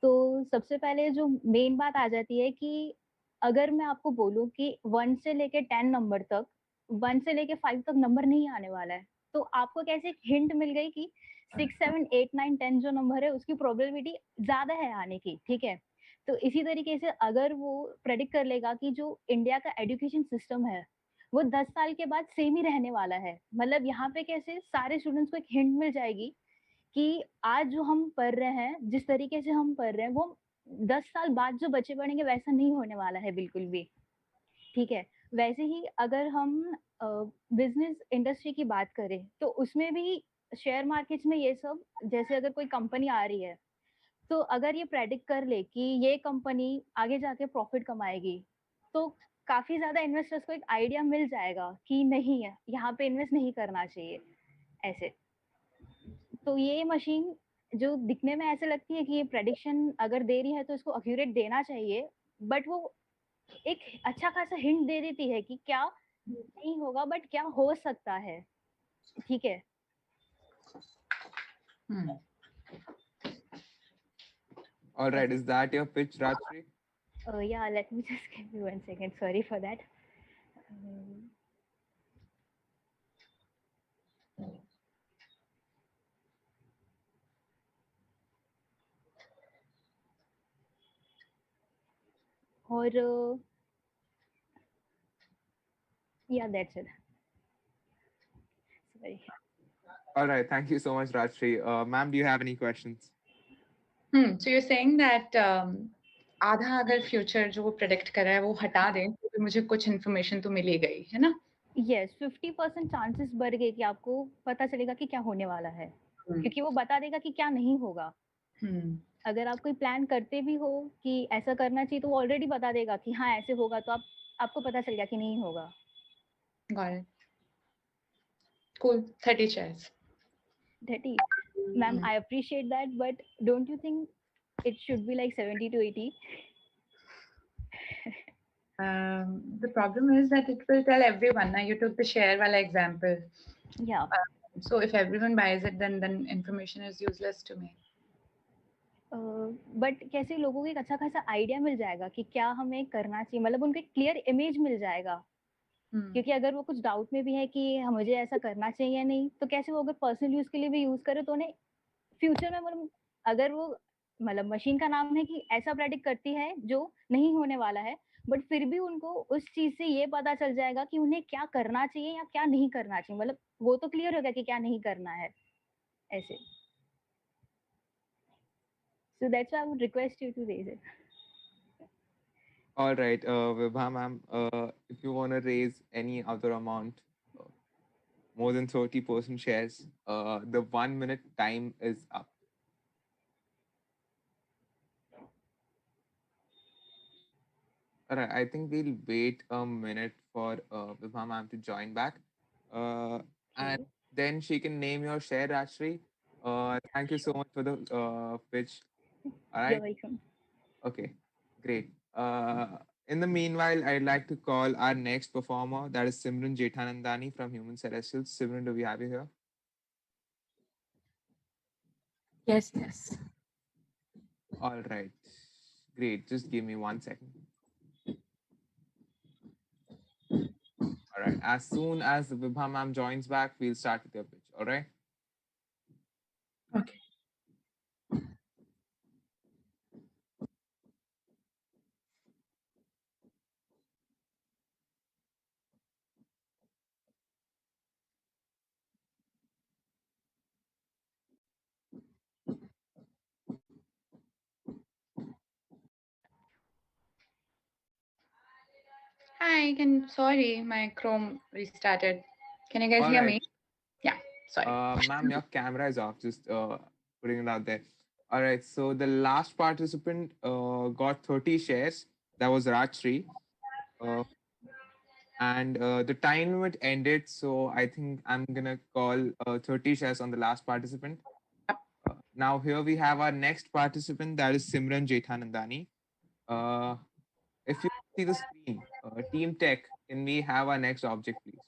[SPEAKER 9] तो सबसे पहले जो मेन बात आ जाती है कि अगर मैं आपको बोलूं कि 1 से लेके 10 नंबर तक, 1 से लेके 5 तक नंबर नहीं आने वाला है, तो आपको कैसे एक हिंट मिल गई कि 6 7 8 9 10 जो नंबर है उसकी प्रोबेबिलिटी ज्यादा है आने की, ठीक है। तो इसी तरीके से अगर वो प्रेडिक्ट कर लेगा कि जो इंडिया का एजुकेशन सिस्टम है वो 10 साल के बाद सेम ही रहने वाला है, मतलब यहाँ पे कैसे सारे स्टूडेंट्स को एक हिंट मिल जाएगी कि आज जो हम पढ़ रहे हैं, जिस तरीके से हम पढ़ रहे हैं, वो 10 साल बाद जो बच्चे पढ़ेंगे वैसा नहीं होने वाला है बिल्कुल भी, ठीक है। वैसे ही अगर हम बिजनेस इंडस्ट्री की बात करें तो उसमें भी शेयर मार्केट्स में ये सब, जैसे अगर कोई कंपनी आ रही है तो अगर ये प्रेडिक्ट कर ले कि ये कंपनी आगे जाके प्रॉफिट कमाएगी, तो काफी ज्यादा इन्वेस्टर्स को एक आइडिया मिल जाएगा कि नहीं है यहाँ पे इन्वेस्ट नहीं करना चाहिए ऐसे। तो ये मशीन जो दिखने में ऐसे लगती है कि ये प्रेडिक्शन अगर दे रही है तो इसको एक्यूरेट देना चाहिए, बट वो एक अच्छा खासा हिंट दे देती है कि क्या नहीं होगा बट क्या हो सकता है, ठीक है।
[SPEAKER 1] All right, is that your pitch, Rajshri?
[SPEAKER 9] Yeah, let me just give you 1 second. Sorry for that. और yeah, that's it. Sorry.
[SPEAKER 1] All right, thank you so much, Rajshri. Ma'am, do you have any questions?
[SPEAKER 2] So you're saying that आधा अगर future जो वो predict कर रहा है वो हटा दें तो भी मुझे कुछ इन्फॉर्मेशन तो मिल ही गई है ना।
[SPEAKER 9] यस 50% चांसेस बढ़ गए कि आपको पता चलेगा कि क्या होने वाला है, क्योंकि वो बता देगा कि क्या नहीं होगा। अगर आप कोई प्लान करते भी हो कि ऐसा करना चाहिए तो वो ऑलरेडी बता देगा कि हाँ ऐसे होगा, तो आपको पता चल गया कि नहीं होगा।
[SPEAKER 2] Got it. Cool. 30 chairs.
[SPEAKER 9] 30. Ma'am, I appreciate that, but don't you think it should be like 70 to 80?
[SPEAKER 2] The problem is that it will tell everyone. Now you took the share wala example.
[SPEAKER 9] Yeah.
[SPEAKER 2] So if everyone buys it, then information is useless to me.
[SPEAKER 9] But कैसे लोगों को एक अच्छा खासा idea मिल जाएगा कि क्या हमें करना चाहिए, मतलब उनको एक क्लियर इमेज मिल जाएगा। क्योंकि अगर वो कुछ डाउट में भी है कि मुझे ऐसा करना चाहिए या नहीं, तो कैसे वो अगर पर्सनल यूज के लिए भी यूज करे तो उन्हें फ्यूचर में मतलब अगर वो मतलब मशीन का नाम है कि ऐसा प्रेडिक्ट करती है जो नहीं होने वाला है, बट फिर भी उनको उस चीज से ये पता चल जाएगा कि उन्हें क्या करना चाहिए या क्या नहीं करना चाहिए, मतलब वो तो क्लियर हो गया कि क्या नहीं करना है ऐसे। So that's why I would request you to raise it.
[SPEAKER 1] All right, Vibha ma'am, if you want to raise any other amount, more than 30% shares, the 1 minute time is up. All right, I think we'll wait a minute for Vibha ma'am to join back. And then she can name your share, Rajshri. Thank you so much for the pitch. All right.
[SPEAKER 9] You're welcome.
[SPEAKER 1] Okay, great. In the meanwhile, I'd like to call our next performer, that is Simran Jethanandani from Human Celestials. Simran, do we have you here?
[SPEAKER 10] Yes.
[SPEAKER 1] All right, great. Just give me 1 second. All right. As soon as Vibha ma'am joins back, we'll start with your pitch. All right.
[SPEAKER 10] Okay.
[SPEAKER 2] Hi, sorry, my Chrome restarted. Can you guys
[SPEAKER 1] All
[SPEAKER 2] hear
[SPEAKER 1] right.
[SPEAKER 2] me? Yeah, sorry.
[SPEAKER 1] Ma'am, your camera is off. Just putting it out there. All right. So the last participant got 30 shares. That was Rajshri. Uh, and the time limit ended. So I think I'm gonna call 30 shares on the last participant. Now here we have our next participant. That is Simran Jethanandani. Uh, if you see the screen, Team Tech, can we have our next object, please?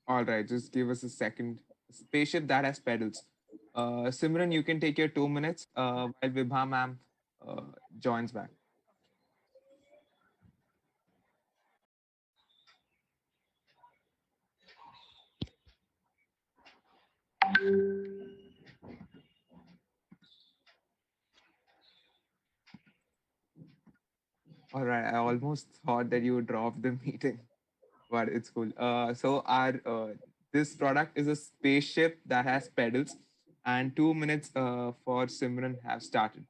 [SPEAKER 1] All right, just give us a second. Spaceship that has pedals. Simran, you can take your 2 minutes while Vibha ma'am uh, joins back. All right, I almost thought that you would drop the meeting, but it's cool. So our this product is a spaceship that has pedals, and 2 minutes for Simran have started.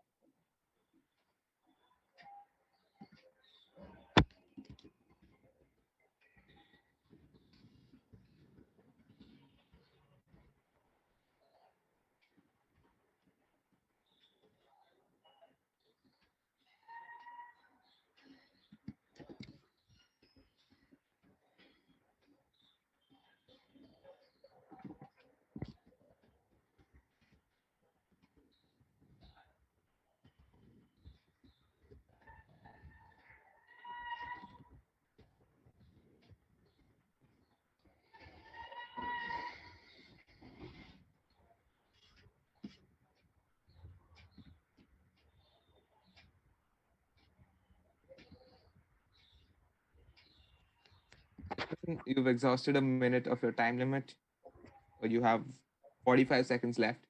[SPEAKER 1] You've exhausted a minute of your time limit. You have 45 seconds left.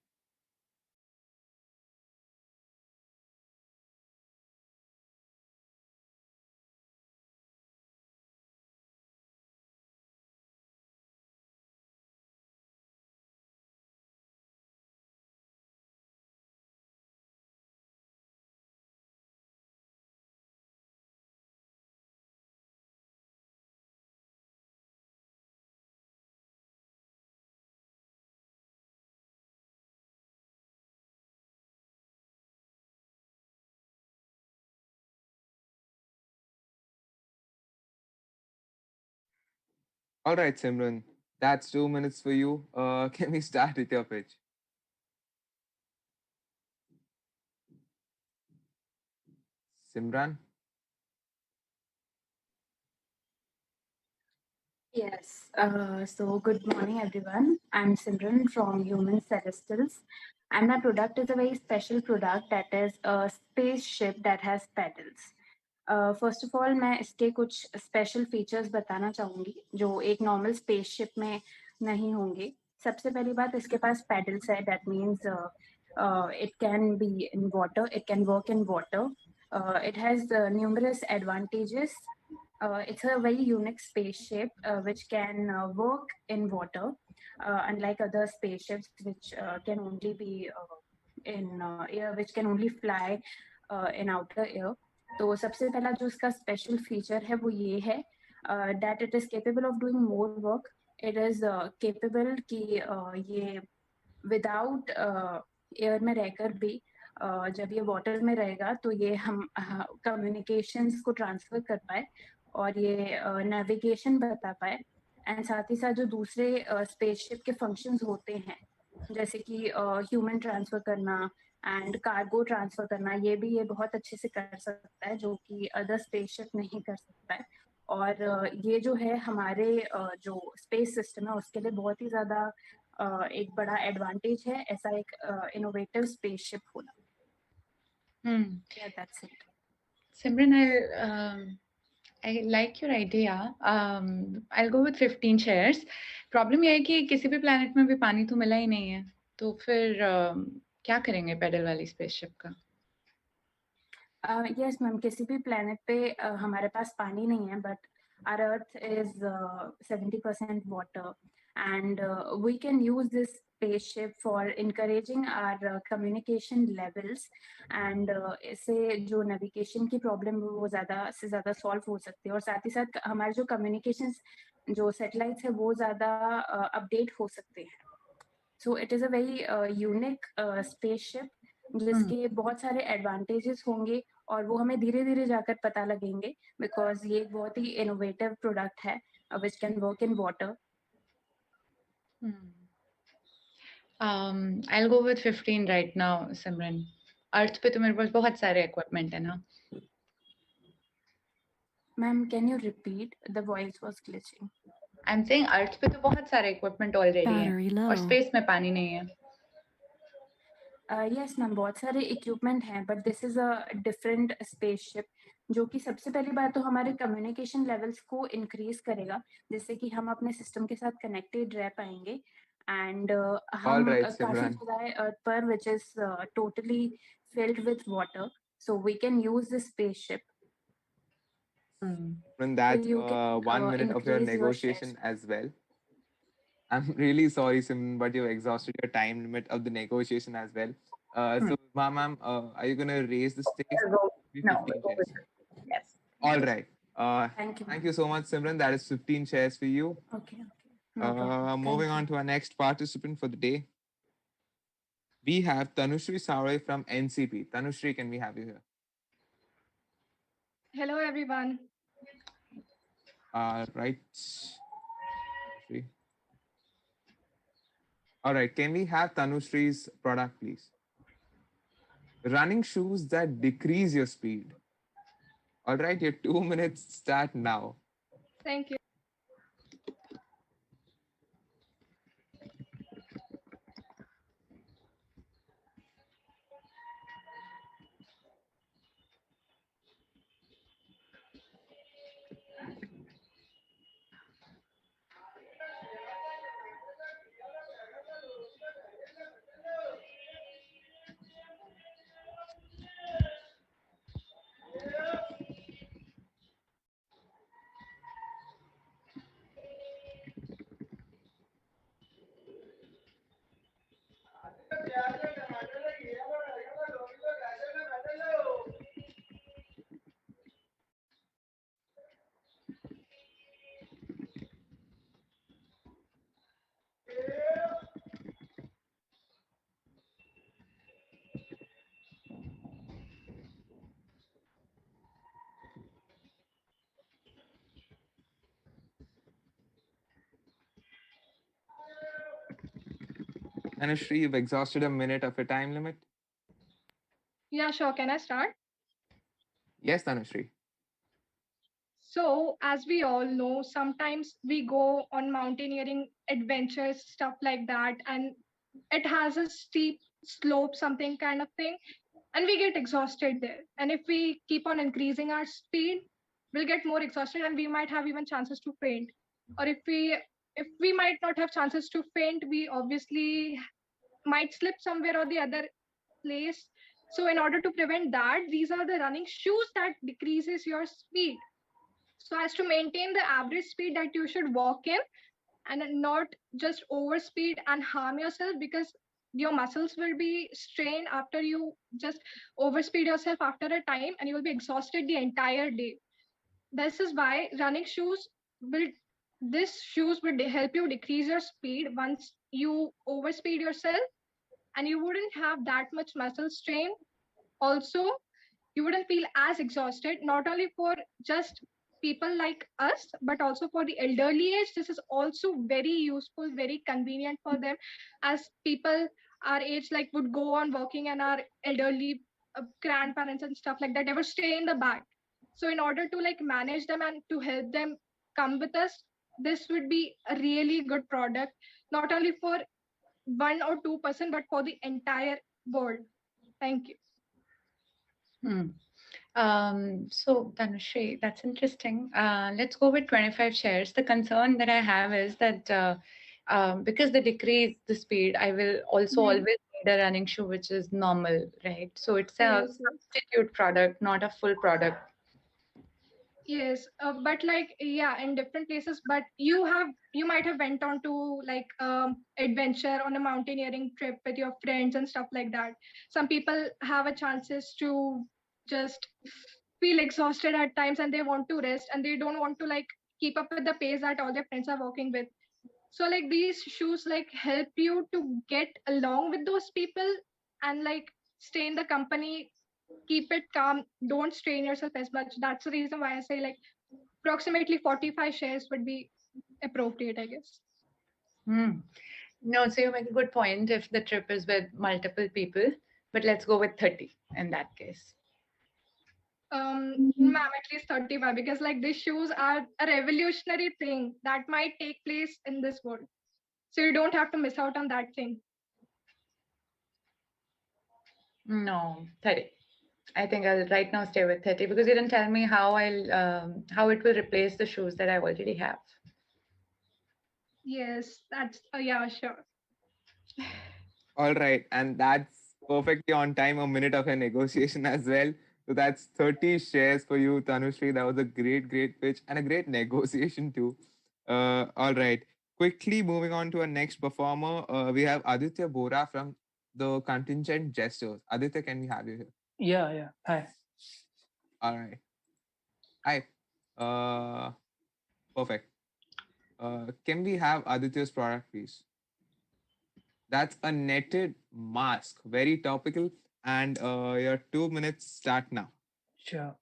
[SPEAKER 1] All right, Simran, that's 2 minutes for you. Can we start with your pitch? Simran?
[SPEAKER 10] Yes. So good morning, everyone. I'm Sunburn from Human Celestials, and my product is a very special product that is a spaceship that has pedals. First of all मैं इसके कुछ special features बताना चाहूँगी जो एक normal spaceship में नहीं होंगे. सबसे पहली बात, इसके पास पैडल्स है. That means it can be in water, it can work in water. It has numerous advantages. It's a very unique spaceship which can work in water, unlike other spaceships which can only be in air, which can only fly in outer air. तो सबसे पहला जो इसका special feature है वो ये है that it is capable of doing more work. It is capable कि ये विदाउट एयर में रहकर भी जब ये वाटर में रहेगा तो ये हम कम्युनिकेशंस को ट्रांसफर कर पाए और ये नेविगेशन बता पाए. एंड साथ ही साथ जो दूसरे स्पेसशिप के फंक्शंस होते हैं जैसे कि ह्यूमन ट्रांसफर करना एंड कार्गो ट्रांसफर करना, ये बहुत अच्छे से कर सकता है जो कि अदर स्पेसशिप नहीं कर सकता है. और ये जो है हमारे जो स्पेस सिस्टम है उसके लिए बहुत ही ज़्यादा एक बड़ा एडवांटेज है ऐसा एक इनोवेटिव स्पेसशिप होना.
[SPEAKER 2] Hmm.
[SPEAKER 10] Yeah, that's it.
[SPEAKER 2] Simran, I like your idea. I'll go with 15 chairs. Problem ये है कि किसी भी planet में भी पानी तो मिला ही नहीं है. तो फिर क्या करेंगे pedal वाली spaceship का?
[SPEAKER 10] Yes, ma'am. किसी भी planet पे हमारे पास पानी नहीं है, but our Earth is 70% water, and we can use this spaceship for encouraging our communication levels, and इससे जो navigation की problem है वो ज़्यादा से ज़्यादा solve हो सकती है, और साथ ही साथ हमारे जो communications जो satellites है वो ज़्यादा update हो सकते हैं. So it is a very unique spaceship जिसके बहुत सारे एडवांटेजेस होंगे और वो हमें धीरे धीरे जाकर पता लगेंगे, बिकॉज ये एक बहुत ही इनोवेटिव प्रोडक्ट है which can work in water.
[SPEAKER 2] I'll go with 15 right now, Simran. Earth पे तो मेरे पास बहुत सारे इक्विपमेंट है ना.
[SPEAKER 10] Ma'am can you repeat, the voice was glitching.
[SPEAKER 2] I am saying earth पे तो बहुत सारे इक्विपमेंट ऑलरेडी है और स्पेस में पानी नहीं है.
[SPEAKER 10] यस मैम, बहुत सारे इक्विपमेंट हैं, but this is a different spaceship जो कि सबसे पहली बात तो हमारे कम्युनिकेशन लेवल्स को इंक्रीज करेगा, जिससे कि हम अपने सिस्टम के साथ कनेक्टेड रह पाएंगे. एंड हम काफी जगह है अर्थ पर which is totally filled with water, so we can use this spaceship.
[SPEAKER 1] And that's 1 minute of your negotiation as well. I'm really sorry, Simran, but you exhausted your time limit of the negotiation as well. So, ma'am, are you gonna raise the stakes?
[SPEAKER 2] No. Yes.
[SPEAKER 1] All right.
[SPEAKER 10] Thank you.
[SPEAKER 1] Thank you so much, Simran. That is 15 shares for you.
[SPEAKER 10] Okay. No problem.
[SPEAKER 1] Moving on to our next participant for the day. We have Tanushri Saurey from NCP. Tanushri, can we have you here?
[SPEAKER 11] Hello, everyone.
[SPEAKER 1] Right. All right. Can we have Tanushri's product, please? Running shoes that decrease your speed. All right. Your 2 minutes start now.
[SPEAKER 11] Thank you.
[SPEAKER 1] Tanushri, you've exhausted a minute of your time limit.
[SPEAKER 11] Yeah, sure. Can I start?
[SPEAKER 1] Yes, Tanushri.
[SPEAKER 11] So, as we all know, sometimes we go on mountaineering adventures, stuff like that, and it has a steep slope, something kind of thing, and we get exhausted there. And if we keep on increasing our speed, we'll get more exhausted, and we might have even chances to faint. Or if we might not have chances to faint, we obviously might slip somewhere or the other place. So in order to prevent that, these are the running shoes that decreases your speed, so as to maintain the average speed that you should walk in, and not just overspeed and harm yourself, because your muscles will be strained after you just overspeed yourself after a time, and you will be exhausted the entire day. This is why running shoes will this shoes will help you decrease your speed once you overspeed yourself, and you wouldn't have that much muscle strain. Also, you wouldn't feel as exhausted, not only for just people like us, but also for the elderly age. This is also very useful, very convenient for them, as people our age like would go on working, and our elderly grandparents and stuff like that, they would stay in the back. So in order to like manage them and to help them come with us, this would be a really good product, not only for 1 or 2%, but for the entire world. Thank you.
[SPEAKER 2] So Tanushree, that's interesting. Let's go with 25 shares. The concern that I have is that because they decrease the speed, I will also
[SPEAKER 11] Mhm.
[SPEAKER 2] always need a running shoe which is normal, right? So it's a
[SPEAKER 11] Yes, yes.
[SPEAKER 2] substitute product, not a full product.
[SPEAKER 11] Yes, but like yeah, in different places. But you might have went on to like adventure on a mountaineering trip with your friends and stuff like that. Some people have a chances to just feel exhausted at times and they want to rest and they don't want to like keep up with the pace that all their friends are walking with. So like these shoes like help you to get along with those people and like stay in the company, keep it calm, don't strain yourself as much. That's the reason why I say like approximately 45 shares would be appropriate, I guess.
[SPEAKER 2] Hmm. No, so you make a good point if the trip is with multiple people, but let's go with 30 in that case.
[SPEAKER 11] Ma'am, at least 35 because like these shoes are a revolutionary thing that might take place in this world. So you don't have to miss out on that thing.
[SPEAKER 2] No, 30. I think I'll right now stay with 30 because you didn't tell me how it will replace the shoes that I already have.
[SPEAKER 11] Yes, that's yeah, sure.
[SPEAKER 1] All right, and that's perfectly on time, a minute of a negotiation as well. So that's 30 shares for you, Tanushree. That was a great, great pitch and a great negotiation too. All right, quickly moving on to our next performer. We have Aditya Bora from the Contingent Gestures. Aditya, can we have you here?
[SPEAKER 12] Yeah. Hi.
[SPEAKER 1] All right. Hi. Uh, Perfect. Can we have Aditya's product, please? That's a netted mask, very topical. And your 2 minutes start now.
[SPEAKER 12] Sure.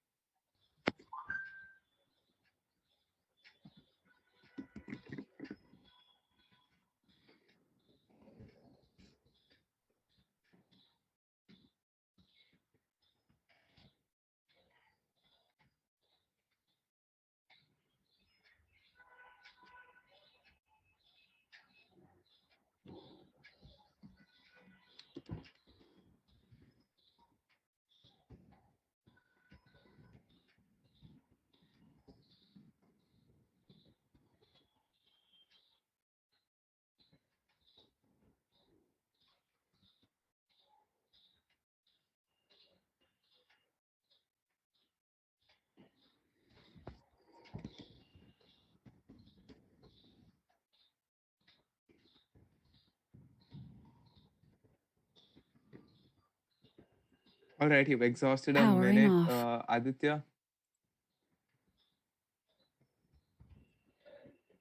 [SPEAKER 1] All right, you've exhausted a
[SPEAKER 13] Powering
[SPEAKER 1] minute,
[SPEAKER 13] off.
[SPEAKER 1] Aditya.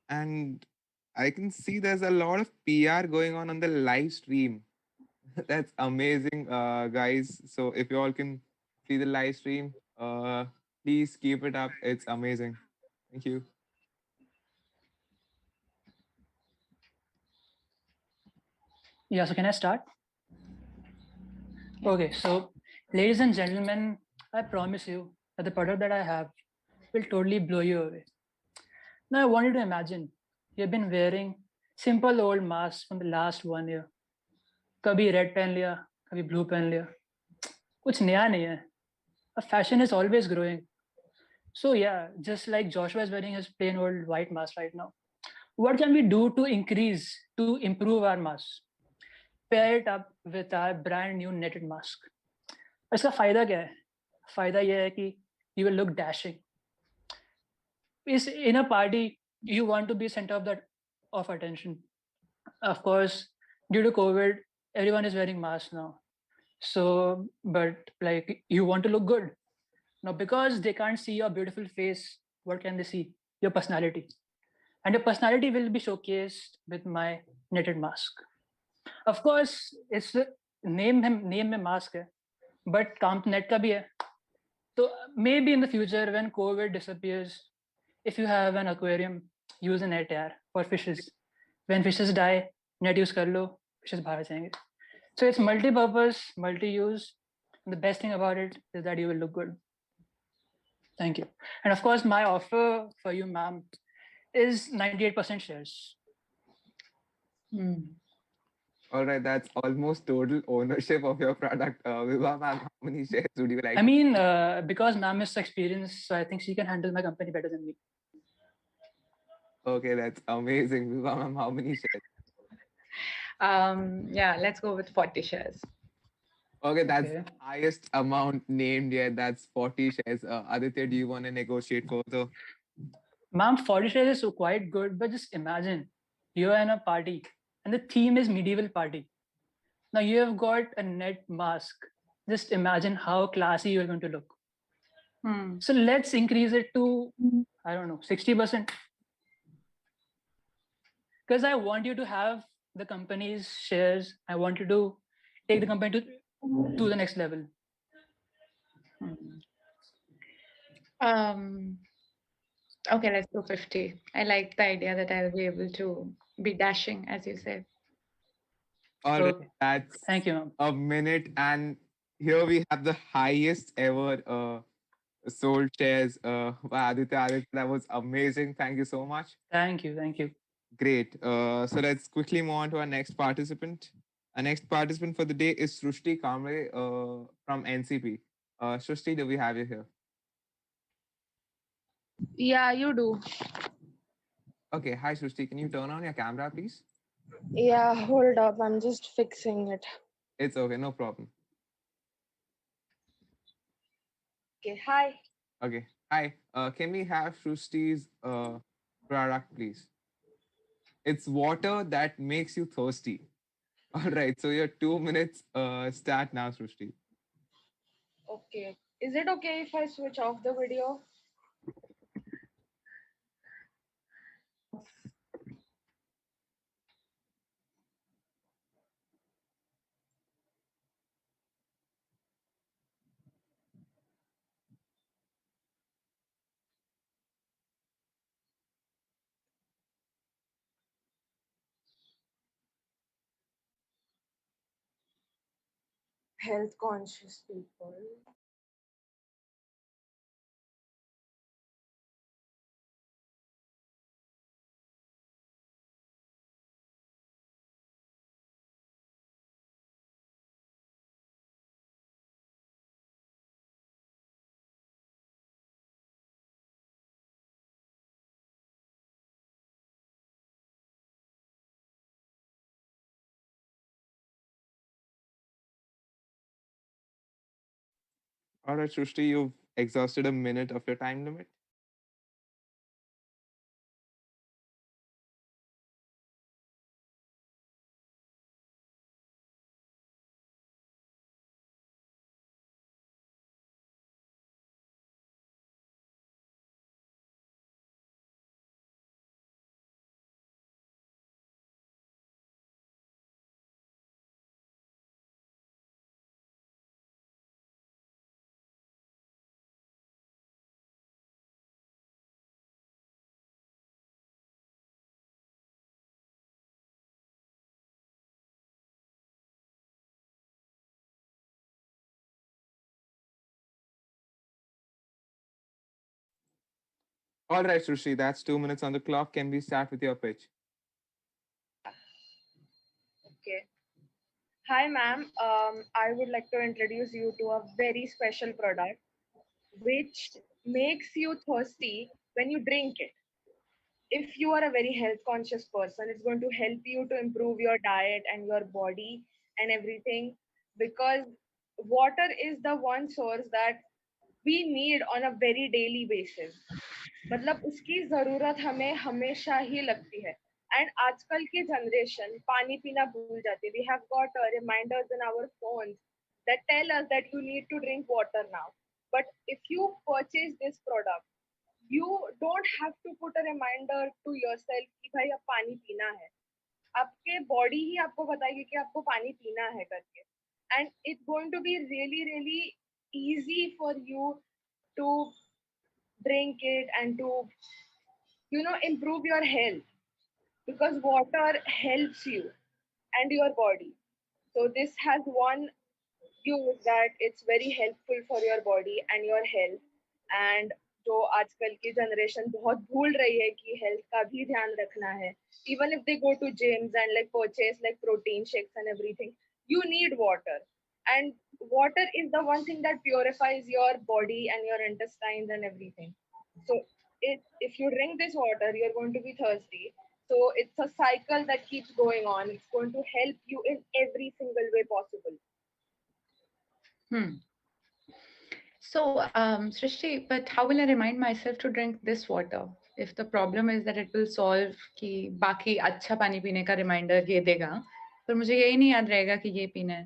[SPEAKER 1] And I can see there's a lot of PR going on the live stream. That's amazing, guys. So if you all can see the live stream, please keep it up. It's amazing. Thank you.
[SPEAKER 12] Yeah, so can I start? Okay, so ladies and gentlemen, I promise you that the product that I have will totally blow you away. Now I want you to imagine you've been wearing simple old masks from the last 1 year. कभी red पहन लिया, कभी blue पहन लिया. कुछ नया नहीं है. A fashion is always growing. So yeah, just like Joshua is wearing his plain old white mask right now. What can we do to improve our mask? Pair it up with our brand new netted mask. इसका फायदा क्या है? फायदा यह है कि you will look dashing. In a party, you want to be center of attention. Of course, due to COVID, everyone is wearing masks now. So, but like you want to look good. Now, because they can't see your beautiful face, what can they see? Your personality. And your personality will be showcased with my knitted mask. Of course, it's name में mask है, but काम तो net का भी है. So maybe in the future when COVID disappears, if you have an aquarium, use a net यार for fishes. When fishes die, net use कर लो, fishes बाहर जाएंगे. So it's multi-purpose, multi-use. And the best thing about it is that you will look good. Thank you. And of course, my offer for you, ma'am, is 98% shares.
[SPEAKER 1] All right, that's almost total ownership of your product. Vibha ma'am, how many shares would you like?
[SPEAKER 12] I mean, because ma'am is experienced, so I think she can handle my company better than me.
[SPEAKER 1] Okay, that's amazing. Vibha ma'am, how many shares?
[SPEAKER 2] Yeah, let's go with 40 shares.
[SPEAKER 1] Okay, that's
[SPEAKER 12] Okay.
[SPEAKER 1] the highest amount named yet. That's 40 shares. Aditya, do you want to negotiate further?
[SPEAKER 12] Ma'am, 40 shares is quite good, but just imagine you're in a party and the theme is medieval party. Now you have got a net mask. Just imagine how classy you're going to look. So let's increase it to, I don't know, 60%. Because I want you to have the company's shares. I want you to take the company to the next level.
[SPEAKER 2] Okay, let's go 50. I like the idea that I'll be able to be dashing, as you say.
[SPEAKER 1] All right,
[SPEAKER 12] Okay.
[SPEAKER 1] that's
[SPEAKER 12] Thank you, ma'am.
[SPEAKER 1] a minute. And here we have the highest ever sold shares by Aditya. Aditya, that was amazing. Thank you so much.
[SPEAKER 12] Thank you. Thank you.
[SPEAKER 1] Great. So let's quickly move on to our next participant. Our next participant for the day is Srushti Kamre from NCP. Srushti, do we have you here?
[SPEAKER 13] Yeah, you do.
[SPEAKER 1] Okay. Hi, Srushti. Can you turn on your camera, please?
[SPEAKER 13] Yeah, hold up. I'm just fixing it.
[SPEAKER 1] It's okay. No problem.
[SPEAKER 13] Okay, hi.
[SPEAKER 1] Okay. Hi. Can we have Srushti's product, please? It's water that makes you thirsty. All right. So your 2 minutes start now, Srushti.
[SPEAKER 13] Okay. Is it okay if I switch off the video? Health conscious people.
[SPEAKER 1] All right, Srushti, you've exhausted a minute of your time limit. All right, Srushti, that's 2 minutes on the clock. Can we start with your pitch?
[SPEAKER 13] Okay. Hi, ma'am. I would like to introduce you to a very special product which makes you thirsty when you drink it. If you are a very health conscious person, it's going to help you to improve your diet and your body and everything, because water is the one source that we need on a very daily basis. मतलब उसकी जरूरत हमें हमेशा ही लगती है. And आजकल की generation पानी पीना भूल जाती है. We have got reminders in our phones that tell us that you need to drink water now. But if you purchase this product, you don't have to put a reminder to yourself कि भाई अब पानी पीना है. आपके body ही आपको बताएगी कि आपको पानी पीना है करके. And it's going to be really, really easy for you to drink it and to improve your health, because water helps you and your body. So this has one use, that it's very helpful for your body and your health. And जो आजकल की generation बहुत भूल रही है कि health का भी ध्यान रखना है. Even if they go to gyms and like purchase like protein shakes and everything, you need water. And water is the one thing that purifies your body and your intestines and everything. So if you drink this water, you're going to be thirsty. So it's a cycle that keeps going on. It's going to help you in every single way possible.
[SPEAKER 2] So, Srishti, but how will I remind myself to drink this water? If the problem is that it will solve कि बाकी अच्छा पानी पीने का reminder ये देगा, पर मुझे यही नहीं याद रहेगा कि ये पीना है.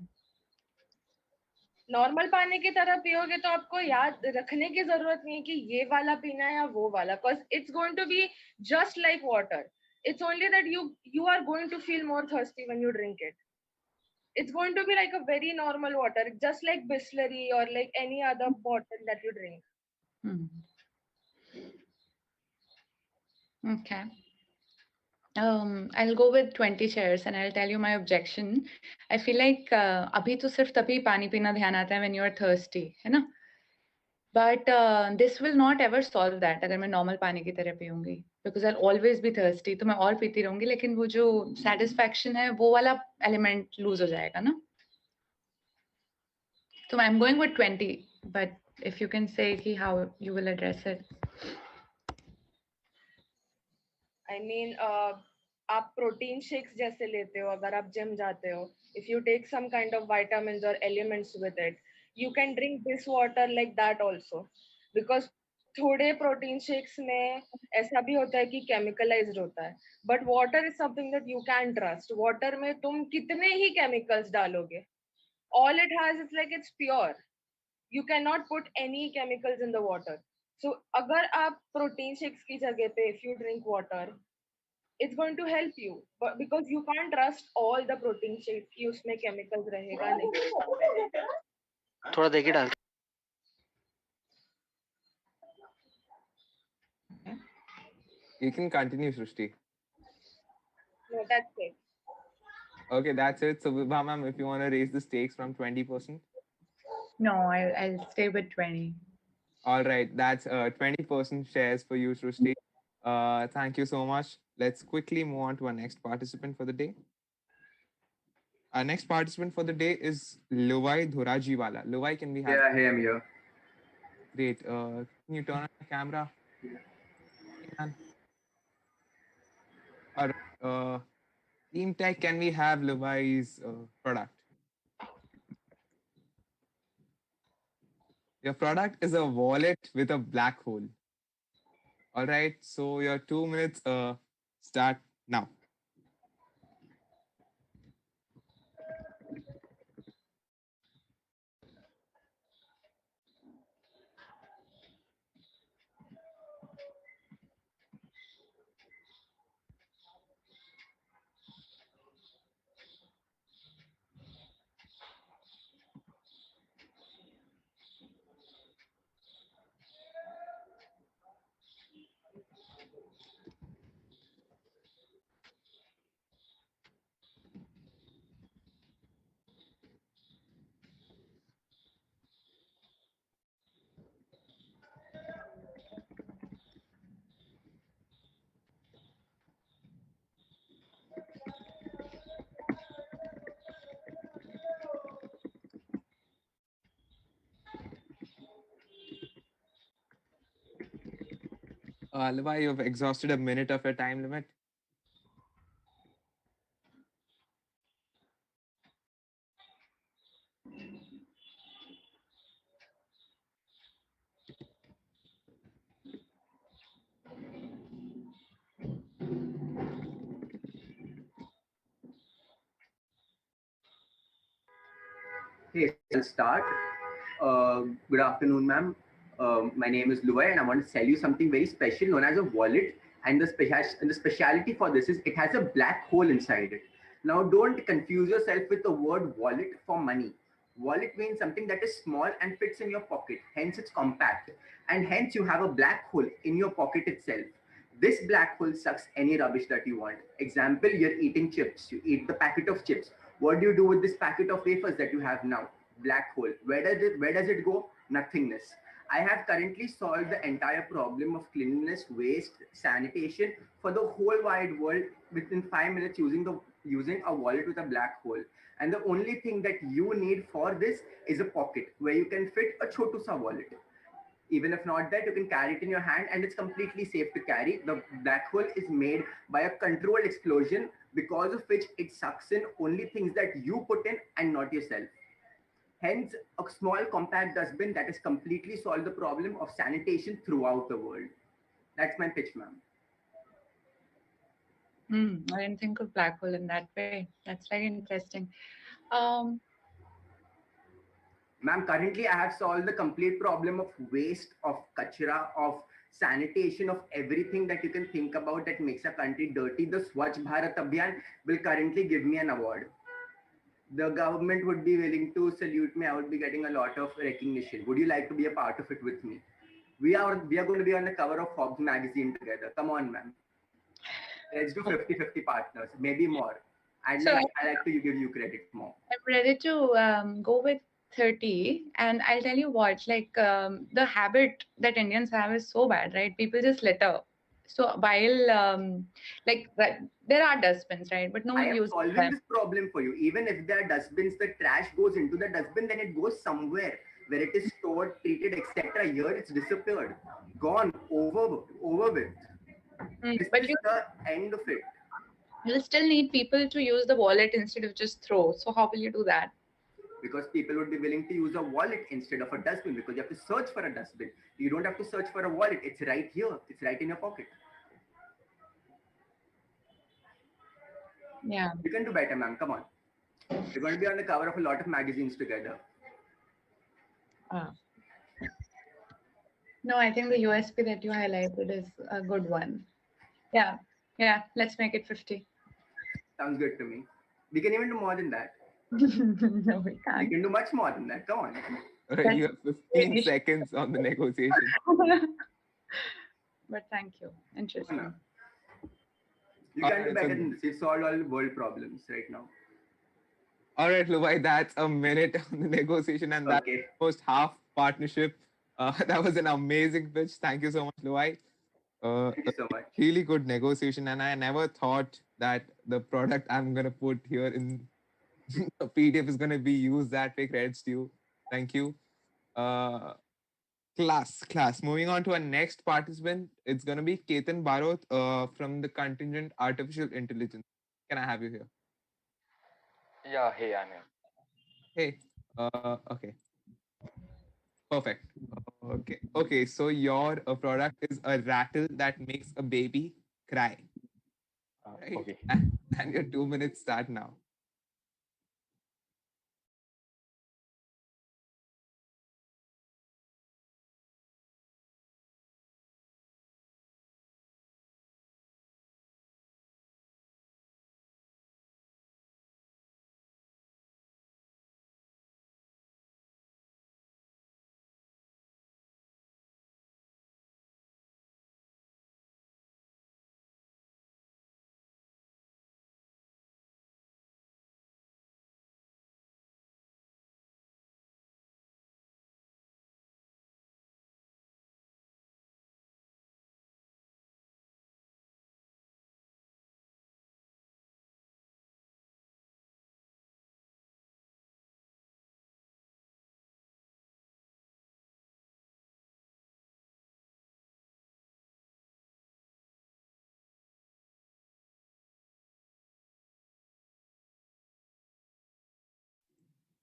[SPEAKER 13] नॉर्मल पानी की तरह पियोगे तो आपको याद रखने की जरूरत नहीं है कि ये वाला पीना है या वो वाला, because it's going to be just like water. It's only that you are going to feel more thirsty when you drink it. It's going to be like a very normal water, just like Bisleri or like any other bottle that you drink.
[SPEAKER 2] Okay. I'll go with 20 shares and I'll tell you my objection. I feel like अभी तो सिर्फ तभी पानी पीना ध्यान आता है when you are thirsty, है ना? But this will not ever solve that अगर मैं normal पानी की तरह पीऊंगी, because I'll always be thirsty. तो मैं और पीती रहूंगी, लेकिन वो जो satisfaction है वो वाला element lose हो जाएगा ना? So I'm going with 20, but if you can say कि how you will address it.
[SPEAKER 13] I mean, आप protein shakes जैसे लेते हो, अगर आप gym जाते हो, if you take some kind of vitamins or elements with it, you can drink this water like that also. Because थोड़े protein shakes में ऐसा भी होता है कि chemicalized होता है. But water is something that you can trust. Water में तुम कितने ही chemicals डालोगे, all it has is like it's pure. You cannot put any chemicals in the water. So अगर आप protein shakes की जगह पे if you drink water, it's going to help you, but because you can't trust all the protein shakes कि उसमें chemicals रहेगा नहीं.
[SPEAKER 14] थोड़ा देखिए डाल.
[SPEAKER 1] You can continue, Srishti.
[SPEAKER 13] No, that's it.
[SPEAKER 1] Okay, that's it. So, Vibha ma'am, if you want to raise the stakes from 20%.
[SPEAKER 2] No, I'll stay with 20.
[SPEAKER 1] All right, that's 20% shares for you, Srishti. Thank you so much. Let's quickly move on to our next participant for the day. Our next participant for the day is Luvai Dhurajiwala. Luvai, can we have?
[SPEAKER 15] Yeah, hey, I'm here.
[SPEAKER 1] Great. Can you turn on the camera? All right. Team Tech, can we have Luvai's product? Your product is a wallet with a black hole. All right. So your 2 minutes start now. Luvai, you've exhausted a minute of your time limit.
[SPEAKER 15] Hey, I'll start. Good afternoon, ma'am. My name is Luvai, and I want to tell you something very special known as a wallet. And the speciality for this is it has a black hole inside it. Now, don't confuse yourself with the word wallet for money. Wallet means something that is small and fits in your pocket. Hence, it's compact. And hence, you have a black hole in your pocket itself. This black hole sucks any rubbish that you want. Example, you're eating chips. You eat the packet of chips. What do you do with this packet of wafers that you have now? Black hole. Where does it go? Nothingness. I have currently solved the entire problem of cleanliness, waste, sanitation for the whole wide world within 5 minutes using a wallet with a black hole. And the only thing that you need for this is a pocket where you can fit a chotu sa wallet. Even if not that, you can carry it in your hand and it's completely safe to carry. The black hole is made by a controlled explosion because of which it sucks in only things that you put in and not yourself. Hence, a small compact dustbin that has completely solved the problem of sanitation throughout the world. That's my pitch, ma'am.
[SPEAKER 2] I didn't think of black hole in that way. That's very interesting. Um,
[SPEAKER 15] Ma'am, currently I have solved the complete problem of waste, of kachra, of sanitation, of everything that you can think about that makes a country dirty. The Swachh Bharat Abhiyan will currently give me an award. The government would be willing to salute me. I would be getting a lot of recognition. Would you like to be a part of it with me? We are going to be on the cover of Forbes magazine together. Come on, ma'am. Let's do 50-50 partners, maybe more. I like to give you credit more.
[SPEAKER 2] I'm ready to go with 30, and I'll tell you what, like the habit that Indians have is so bad, right? People just litter. So while there are dustbins, right? But no
[SPEAKER 15] I
[SPEAKER 2] one
[SPEAKER 15] am
[SPEAKER 2] uses
[SPEAKER 15] solving
[SPEAKER 2] them.
[SPEAKER 15] this problem for you. Even if there are dustbins, the trash goes into the dustbin, then it goes somewhere where it is stored, treated, etc. Here it's disappeared, gone, over with. This
[SPEAKER 2] But
[SPEAKER 15] is the end of it.
[SPEAKER 2] you'll still need people to use the wallet instead of just throw. So how will you do that?
[SPEAKER 15] Because people would be willing to use a wallet instead of a dustbin, because you have to search for a dustbin. You don't have to search for a wallet. It's right here. It's right in your pocket.
[SPEAKER 2] Yeah.
[SPEAKER 15] You can do better, ma'am. Come on. You're going to be on the cover of a lot of magazines together.
[SPEAKER 2] No, I think the USP that you highlighted is a good one. Yeah. Let's make it 50.
[SPEAKER 15] Sounds good to me. We can even do more than that.
[SPEAKER 2] No, we can't.
[SPEAKER 15] We can do much more than that. Come on.
[SPEAKER 1] You have 15 seconds on the negotiation.
[SPEAKER 2] But thank you. Interesting.
[SPEAKER 15] You can do better than this. You've solved all the world problems right now.
[SPEAKER 1] All right, Lubai, that's a minute on the negotiation, and that's almost half partnership. That was an amazing pitch. Thank you so much, Lubai.
[SPEAKER 15] Thank you so much.
[SPEAKER 1] Really good negotiation, and I never thought that the product I'm gonna put here in the PDF is gonna be used that way. Credits to you. Thank you. Class. Moving on to our next participant, it's gonna be Ketan Barot from the contingent Artificial Intelligence. Can I have you here?
[SPEAKER 16] Yeah, hey, I'm here.
[SPEAKER 1] Hey. Okay. Perfect. Okay. So your product is a rattle that makes a baby cry. Right?
[SPEAKER 16] Okay.
[SPEAKER 1] And your 2 minutes start now.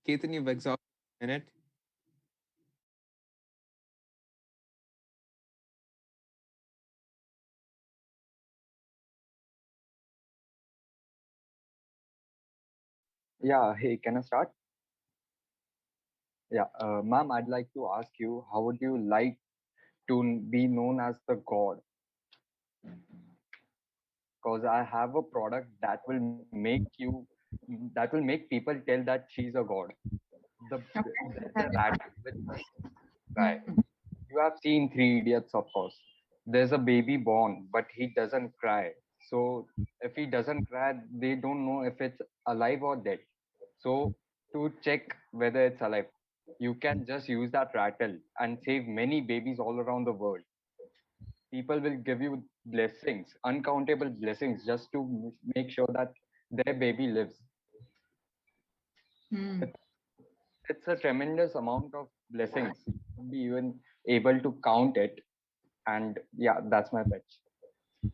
[SPEAKER 1] Ketan, you've exhausted a minute.
[SPEAKER 16] Yeah, hey, can I start? Yeah, ma'am, I'd like to ask you, how would you like to be known as the god? Because I have a product that will make people tell that she's a god. The rat with guy. You have seen Three Idiots, of course. There's a baby born, but he doesn't cry. So if he doesn't cry, they don't know if it's alive or dead. So to check whether it's alive, You can just use that rattle and save many babies all around the world. People will give you blessings, uncountable blessings, just to make sure that their baby lives.
[SPEAKER 2] Hmm.
[SPEAKER 16] It's a tremendous amount of blessings. You won't be even able to count it. And yeah, that's my pitch.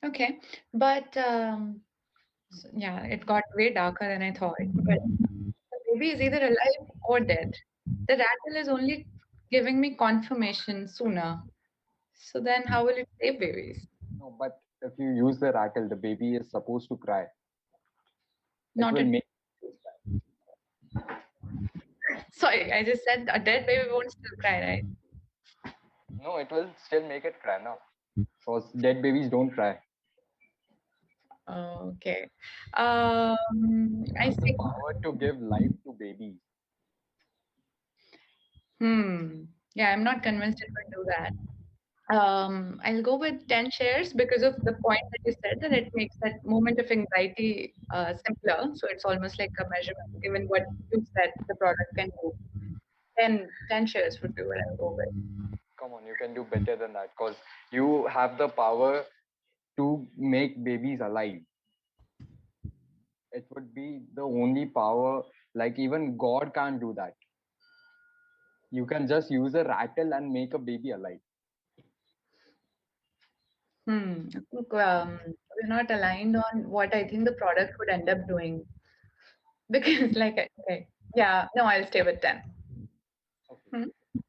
[SPEAKER 2] Okay, but yeah, it got way darker than I thought. But the baby is either alive or dead. The rattle is only giving me confirmation sooner. So then, how will it save babies?
[SPEAKER 16] No, but if you use the rattle, the baby is supposed to cry. It
[SPEAKER 2] Not
[SPEAKER 16] will
[SPEAKER 2] a.
[SPEAKER 16] make.
[SPEAKER 2] Sorry, I just said a dead baby won't still cry, right?
[SPEAKER 16] No, it will still make it cry now. Because dead babies don't cry.
[SPEAKER 2] Okay.
[SPEAKER 16] It
[SPEAKER 2] I
[SPEAKER 16] has the
[SPEAKER 2] see.
[SPEAKER 16] power to give life to babies.
[SPEAKER 2] Yeah, I'm not convinced it will do that. I'll go with 10 shares because of the point that you said that it makes that moment of anxiety simpler. So it's almost like a measurement, given what you said the product can do. Then 10 shares would be what I'll go with.
[SPEAKER 16] Come on, you can do better than that because you have the power to make babies alive. It would be the only power, like even God can't do that. You can just use a rattle and make a baby alive.
[SPEAKER 2] I think we're not aligned on what I think the product would end up doing. Because, like, okay, yeah, no, I'll stay with 10.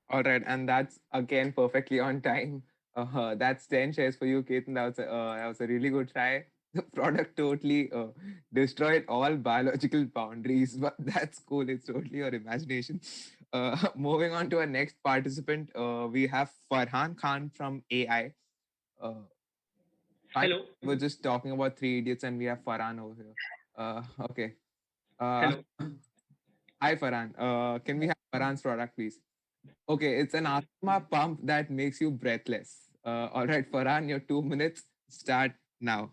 [SPEAKER 1] All right, and that's again perfectly on time. That's 10 shares for you, Ketan. That was a really good try. The product totally destroyed all biological boundaries, but that's cool. It's totally your imagination. Moving on to our next participant, we have Farhan Khan from AI. Uh,
[SPEAKER 17] Hello.
[SPEAKER 1] we're just talking about Three Idiots, and we have Farhan over here. Okay.
[SPEAKER 17] Hello.
[SPEAKER 1] Hi, Farhan. Can we have Farhan's product, please? Okay, it's an asthma pump that makes you breathless. All right, Farhan, your 2 minutes start now.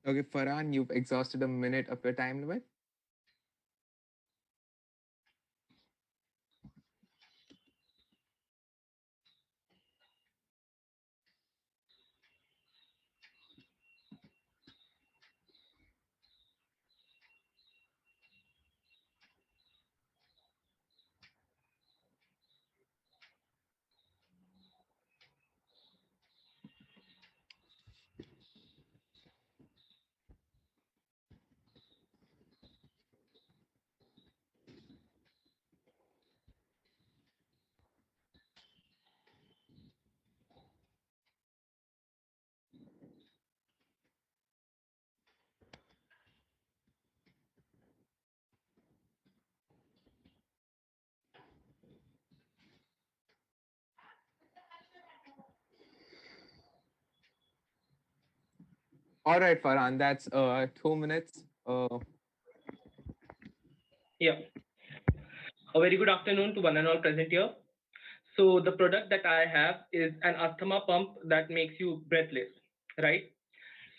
[SPEAKER 1] Okay, Farhan, you've exhausted a minute of your time limit. All right, Farhan, that's 2 minutes.
[SPEAKER 17] Yeah. A very good afternoon to one and all present here. So the product that I have is an asthma pump that makes you breathless, right?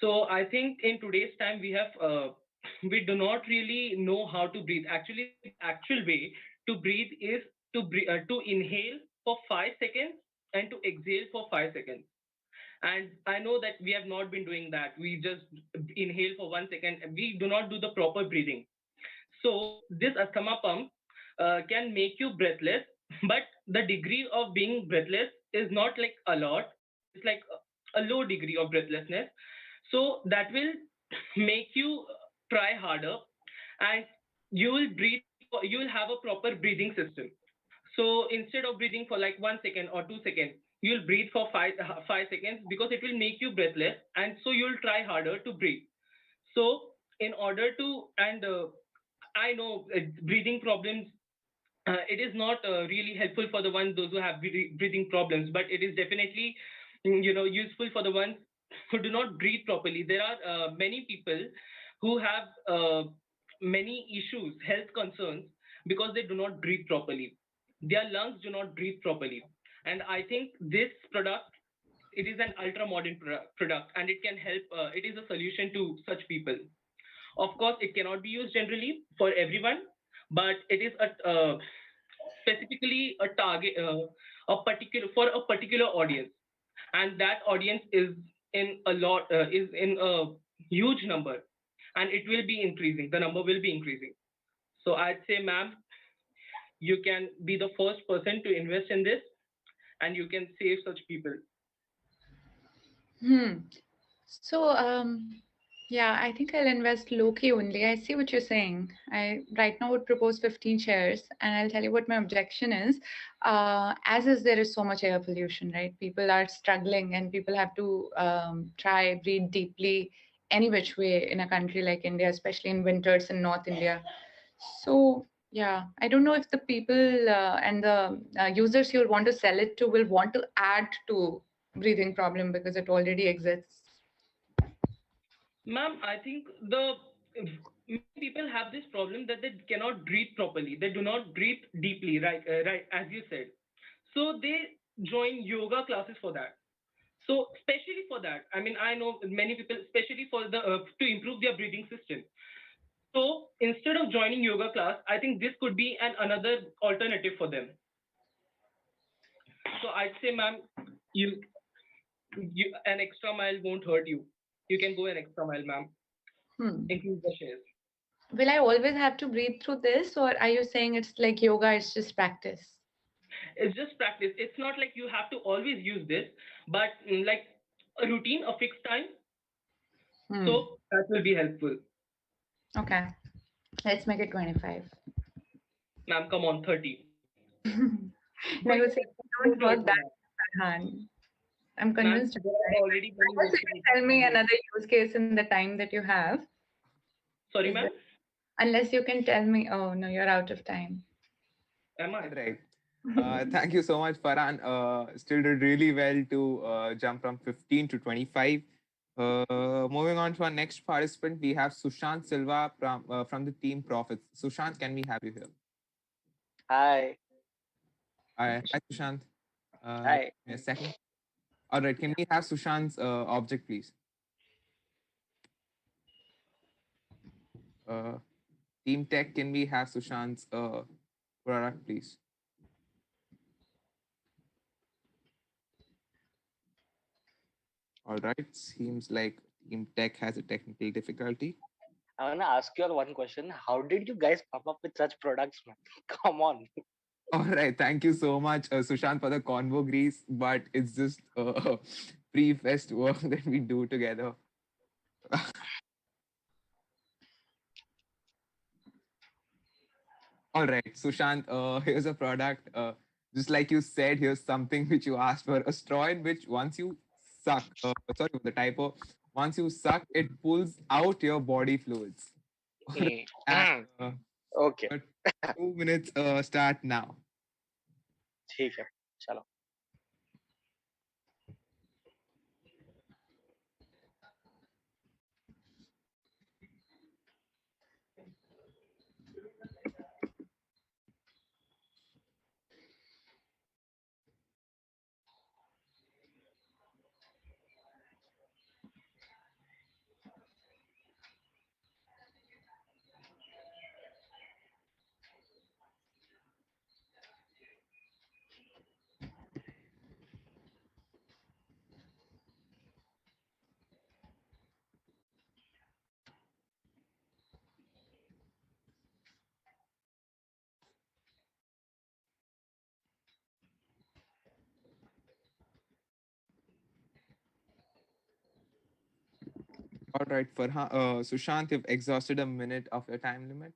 [SPEAKER 17] So I think in today's time we do not really know how to breathe. Actually, the actual way to breathe is to inhale for 5 seconds and to exhale for 5 seconds. And I know that we have not been doing that. We just inhale for 1 second. We do not do the proper breathing. So this asthma pump can make you breathless, but the degree of being breathless is not like a lot. It's like a low degree of breathlessness. So that will make you try harder, and you will breathe. You will have a proper breathing system. So instead of breathing for like 1 second or 2 seconds, you'll breathe for 5 seconds, because it will make you breathless, and so you'll try harder to breathe. So in order to, and I know breathing problems, it is not really helpful for the ones those who have breathing problems, but it is definitely useful for the ones who do not breathe properly. There are many people who have many issues, health concerns, because they do not breathe properly. Their lungs do not breathe properly, and I think this product, it is an ultra modern product, and it can help. It is a solution to such people. Of course, it cannot be used generally for everyone, but it is specifically a target, a particular audience, and that audience is in a huge number, and it will be increasing. The number will be increasing. So I'd say, ma'am, you can be the first person to invest in this, and you can save such people.
[SPEAKER 2] So, yeah, I think I'll invest low-key only. I see what you're saying. I right now would propose 15 shares, and I'll tell you what my objection is. As is, there is so much air pollution, right? People are struggling, and people have to breathe deeply any which way in a country like India, especially in winters in North India. So, yeah, I don't know if the people and the users you'll want to sell it to will want to add to breathing problem because it already exists.
[SPEAKER 17] Ma'am, I think the many people have this problem that they cannot breathe properly. They do not breathe deeply, right? Right, as you said. So they join yoga classes for that. So especially for that, I mean, I know many people, especially for the to improve their breathing system. So instead of joining yoga class, I think this could be another alternative for them. So I'd say, ma'am, you an extra mile won't hurt you. You can go an extra mile, ma'am. Increase the shares.
[SPEAKER 2] Will I always have to breathe through this, or are you saying it's like yoga, it's just practice?
[SPEAKER 17] It's just practice. It's not like you have to always use this, but like a routine, a fixed time. So that will be helpful.
[SPEAKER 2] Okay. Let's make it 25.
[SPEAKER 17] Ma'am, come on, 30.
[SPEAKER 2] Negotiation don't work that, Farhan. I'm convinced.
[SPEAKER 17] Already
[SPEAKER 2] Unless you can tell me another use case in the time that you have.
[SPEAKER 17] Sorry, ma'am?
[SPEAKER 2] Unless you can tell me, oh no, you're out of time.
[SPEAKER 17] Am I?
[SPEAKER 1] Right. Thank you so much, Farhan. Still did really well to jump from 15 to 25. Moving on to our next participant, we have Sushant Silva from the team Profits. Sushant, can we have you here?
[SPEAKER 14] Hi.
[SPEAKER 1] Hi, Sushant.
[SPEAKER 14] Hi.
[SPEAKER 1] A second. All right, can we have Sushant's object, please? Team Tech, can we have Sushant's product, please? All right, seems like Team Tech has a technical difficulty.
[SPEAKER 14] I want to ask you all one question. How did you guys come up with such products, man? Come on.
[SPEAKER 1] All right, thank you so much, Sushant, for the convo grease, but it's just pre-fest work that we do together. All right, Sushant, here's a product. Just like you said, here's something which you asked for, a straw in which once you suck, sorry for the typo, once you suck, it pulls out your body fluids. And,
[SPEAKER 14] Okay.
[SPEAKER 1] 2 minutes start now.
[SPEAKER 14] ठीक है, चलो.
[SPEAKER 1] All right, Sushant, you've exhausted a minute of your time limit.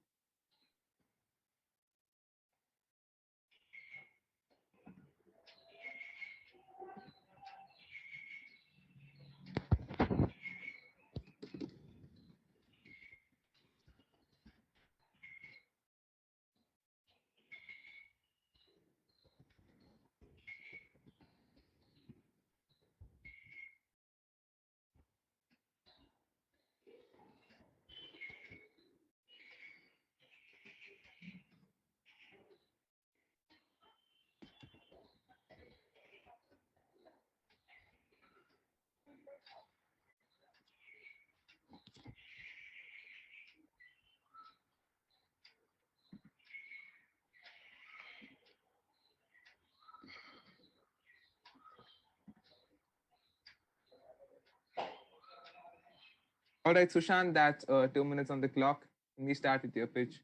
[SPEAKER 1] All right, Sushant, that's 2 minutes on the clock. Can we start with your pitch?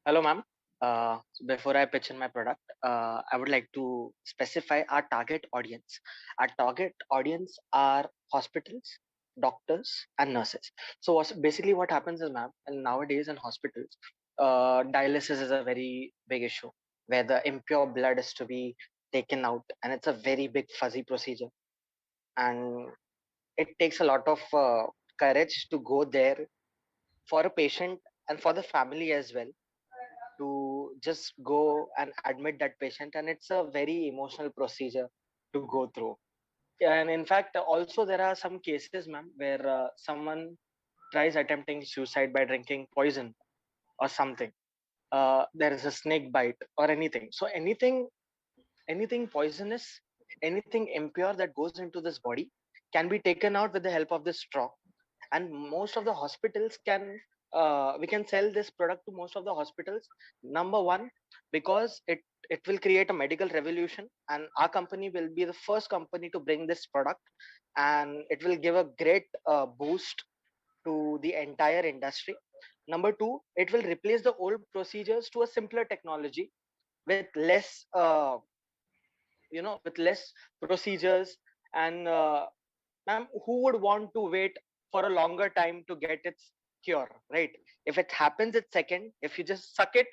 [SPEAKER 14] Hello, ma'am. Before I pitch in my product, I would like to specify our target audience. Our target audience are hospitals, doctors, and nurses. So basically what happens is, ma'am, and nowadays in hospitals, dialysis is a very big issue where the impure blood is to be taken out, and it's a very big fuzzy procedure, and it takes a lot of courage to go there for a patient and for the family as well, to just go and admit that patient, and it's a very emotional procedure to go through. And in fact, also there are some cases, ma'am, where someone tries attempting suicide by drinking poison or something. There is a snake bite or anything. So anything poisonous, anything impure that goes into this body can be taken out with the help of this straw. And most of the hospitals can, we can sell this product to most of the hospitals. Number one, because it will create a medical revolution, and our company will be the first company to bring this product, and it will give a great boost to the entire industry. Number two, it will replace the old procedures to a simpler technology with less with less procedures. And ma'am, who would want to wait for a longer time to get its cure, right? If it happens at second, if you just suck it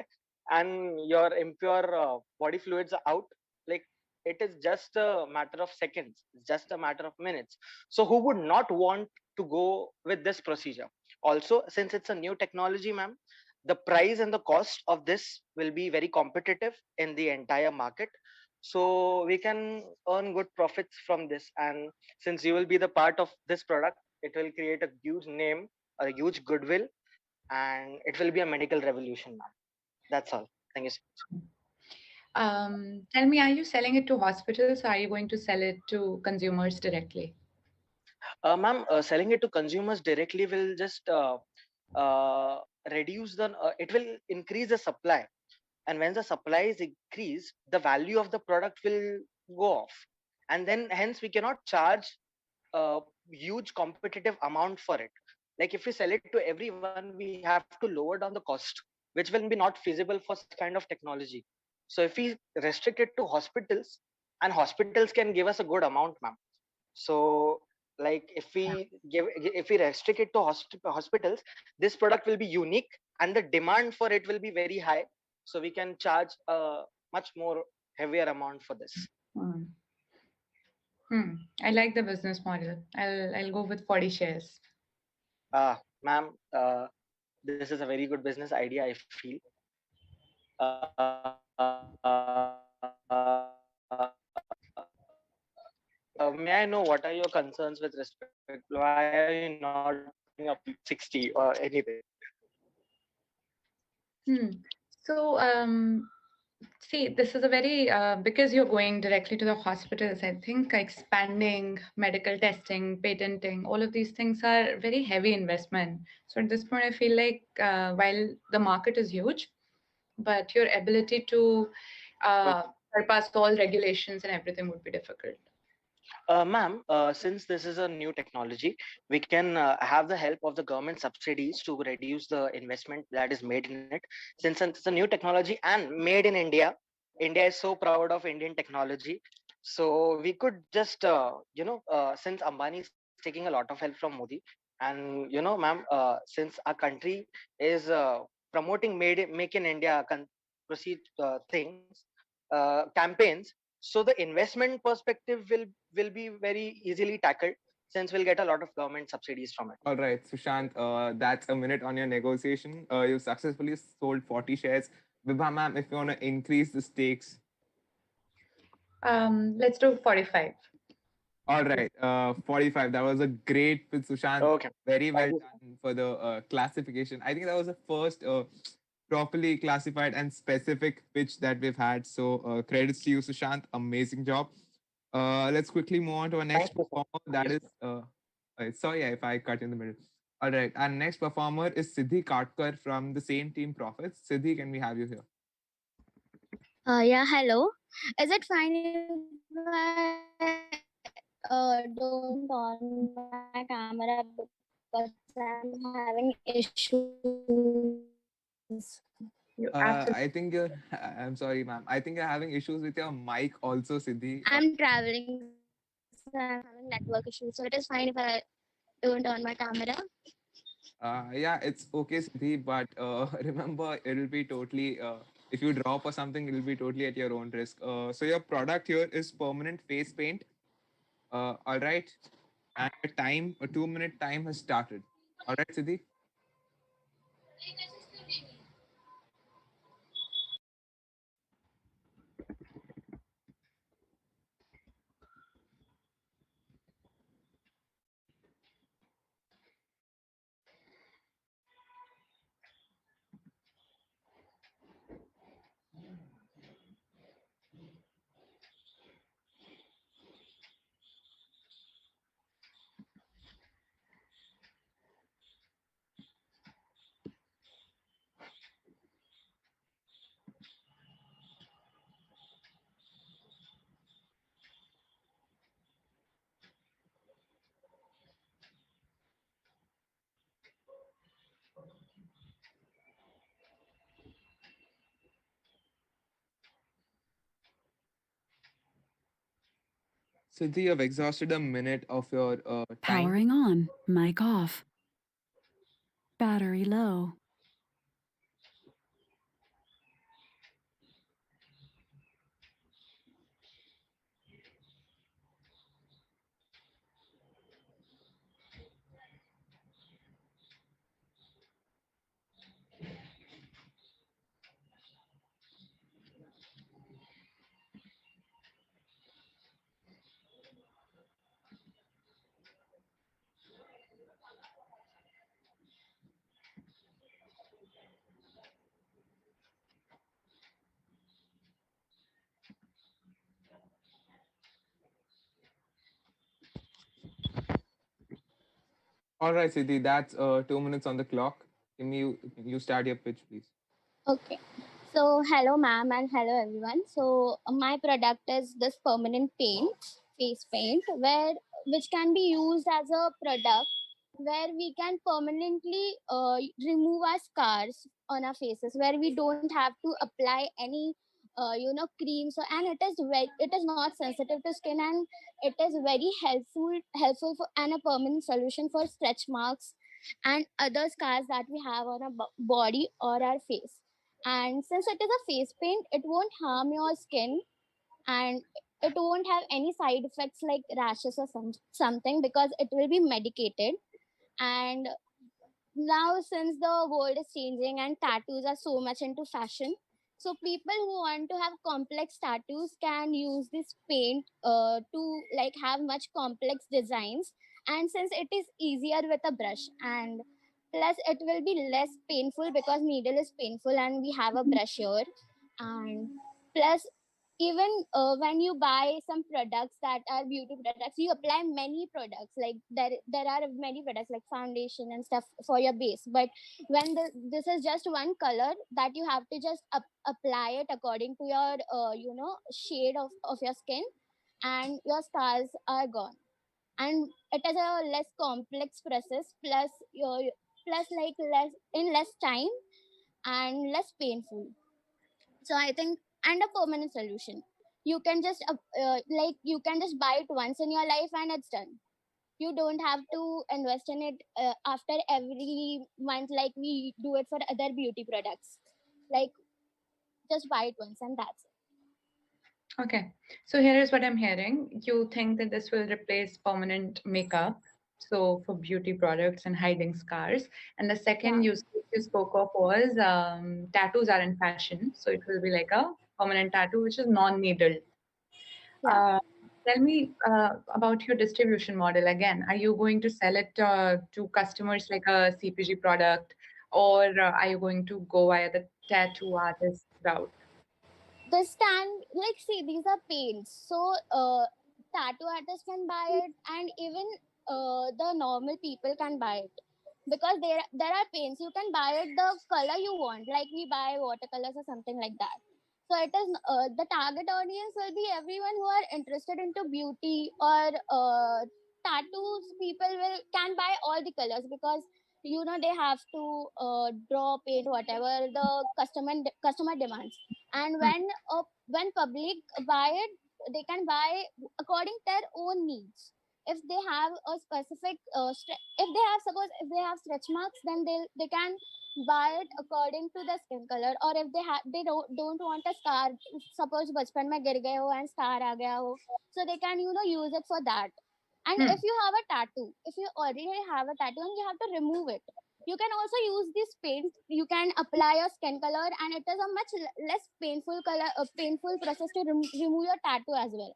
[SPEAKER 14] and your impure body fluids are out, like, it is just a matter of seconds, it's just a matter of minutes. So who would not want to go with this procedure? Also, since it's a new technology, ma'am, the price and the cost of this will be very competitive in the entire market, so we can earn good profits from this. And since you will be the part of this product, it will create a huge name, a huge goodwill, and it will be a medical revolution, ma'am. That's all. Thank you so much.
[SPEAKER 2] Tell me, are you selling it to hospitals or are you going to sell it to consumers directly?
[SPEAKER 14] Ma'am, selling it to consumers directly will just uh, reduce the it will increase the supply, and when the supply is increased, the value of the product will go off, and then hence we cannot charge a huge competitive amount for it. Like, if we sell it to everyone, we have to lower down the cost, which will be not feasible for such kind of technology. So if we restrict it to hospitals, and hospitals can give us a good amount, ma'am. So, like, if we restrict it to hospitals, this product will be unique, and the demand for it will be very high, so we can charge a much more heavier amount for this.
[SPEAKER 2] Hmm. I like the business model. I'll go with 40 shares.
[SPEAKER 14] Ma'am, this is a very good business idea, I feel. May I know what are your concerns with respect? Why are you not putting up 60 or anything?
[SPEAKER 2] So, see, this is a very, because you're going directly to the hospitals, I think expanding medical testing, patenting, all of these things are very heavy investment. So at this point, I feel like while the market is huge, but your ability to surpass all regulations and everything would be difficult.
[SPEAKER 14] Ma'am, since this is a new technology, we can have the help of the government subsidies to reduce the investment that is made in it. Since it's a new technology and made in India, India is so proud of Indian technology. So we could just, since Ambani is taking a lot of help from Modi, and ma'am, since our country is promoting Make in India proceed things, campaigns, so the investment perspective will be very easily tackled, since we'll get a lot of government subsidies from it.
[SPEAKER 1] All right, Sushant, that's a minute on your negotiation. You successfully sold 40 shares. Vibha ma'am, if you want to increase the stakes.
[SPEAKER 2] Let's do 45.
[SPEAKER 1] All right, 45. That was a great with Sushant.
[SPEAKER 14] Okay.
[SPEAKER 1] Very well done for the classification. I think that was the first properly classified and specific pitch that we've had. So credits to you, Sushant. Amazing job. Let's quickly move on to our next performer. That is, sorry if I cut in the middle. All right, our next performer is Siddhi Katkar from the same team Profits. Siddhi, can we have you here?
[SPEAKER 18] Yeah, hello. Is it fine if I don't on my camera because I'm having issues?
[SPEAKER 1] I think you're. I'm sorry, ma'am. I think you're having issues with your mic also, Siddhi.
[SPEAKER 18] I'm traveling, so I'm having network issues. So it is fine if I don't on my camera.
[SPEAKER 1] Yeah, it's okay, Siddhi, but remember, it'll be totally. If you drop or something, it'll be totally at your own risk. So your product here is permanent face paint. All right, and the time, a 2 minute time has started. All right, Siddhi. Siddhi, you've exhausted a minute of your time.
[SPEAKER 19] Powering on. Mic off. Battery low.
[SPEAKER 1] All right, Siddhi, that's 2 minutes on the clock. Can you start your pitch, please?
[SPEAKER 18] Okay. So hello ma'am and hello everyone. So my product is this permanent paint, face paint, which can be used as a product where we can permanently remove our scars on our faces, where we don't have to apply any creams. So and it is not sensitive to skin, and it is very helpful for and a permanent solution for stretch marks and other scars that we have on our body or our face. And since it is a face paint, it won't harm your skin, and it won't have any side effects like rashes or something, because it will be medicated. And now, since the world is changing and tattoos are so much into fashion, so people who want to have complex tattoos can use this paint to like have much complex designs. And since it is easier with a brush, and plus it will be less painful because needle is painful and we have a brush here. And plus, even when you buy some products that are beauty products, you apply many products, like there are many products like foundation and stuff for your base. But when this is just one color that you have to just apply it according to your shade of your skin, and your scars are gone. And it is a less complex process, plus like less time and less painful. So I think, and a permanent solution. You can just like you can just buy it once in your life and it's done. You don't have to invest in it after every month like we do it for other beauty products. Like just buy it once and that's it.
[SPEAKER 2] Okay. So here is what I'm hearing. You think that this will replace permanent makeup, so for beauty products and hiding scars. And the second you spoke of was tattoos are in fashion, so it will be like a permanent tattoo which is non-needle. Tell me about your distribution model again. Are you going to sell it to customers like a CPG product, or are you going to go via the tattoo artist route?
[SPEAKER 18] The stand, like, see, these are paints, so tattoo artists can buy it, and even the normal people can buy it, because there are paints you can buy it the color you want, like we buy watercolors or something like that. So it is the target audience will be everyone who are interested into beauty or tattoos. People will can buy all the colors, because they have to draw, paint, whatever the customer demands. And when public buy it, they can buy according to their own needs. If they have a specific if they have, suppose if they have stretch marks, then they can buy it according to the skin color. Or if they don't want a scar, suppose बचपन में गिर गए हो and scar आ गया हो, so they can use it for that. And if you have a tattoo, if you already have a tattoo and you have to remove it, you can also use this paint. You can apply your skin color, and it is a much less painful process to remove your tattoo as well.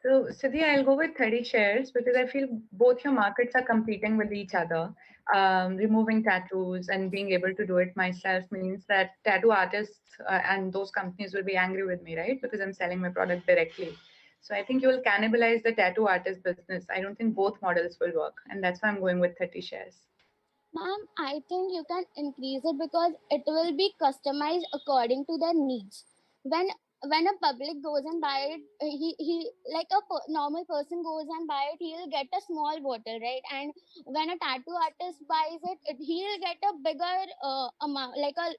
[SPEAKER 2] So, Siddhi, I'll go with 30 shares because I feel both your markets are competing with each other. Removing tattoos and being able to do it myself means that tattoo artists and those companies will be angry with me, right? Because I'm selling my product directly. So I think you will cannibalize the tattoo artist business. I don't think both models will work. And that's why I'm going with 30 shares.
[SPEAKER 18] Ma'am, I think you can increase it because it will be customized according to their needs. When a public goes and buy it, he like a normal person goes and buy it, he'll get a small bottle, right? And when a tattoo artist buys it, he'll get a bigger amount, like a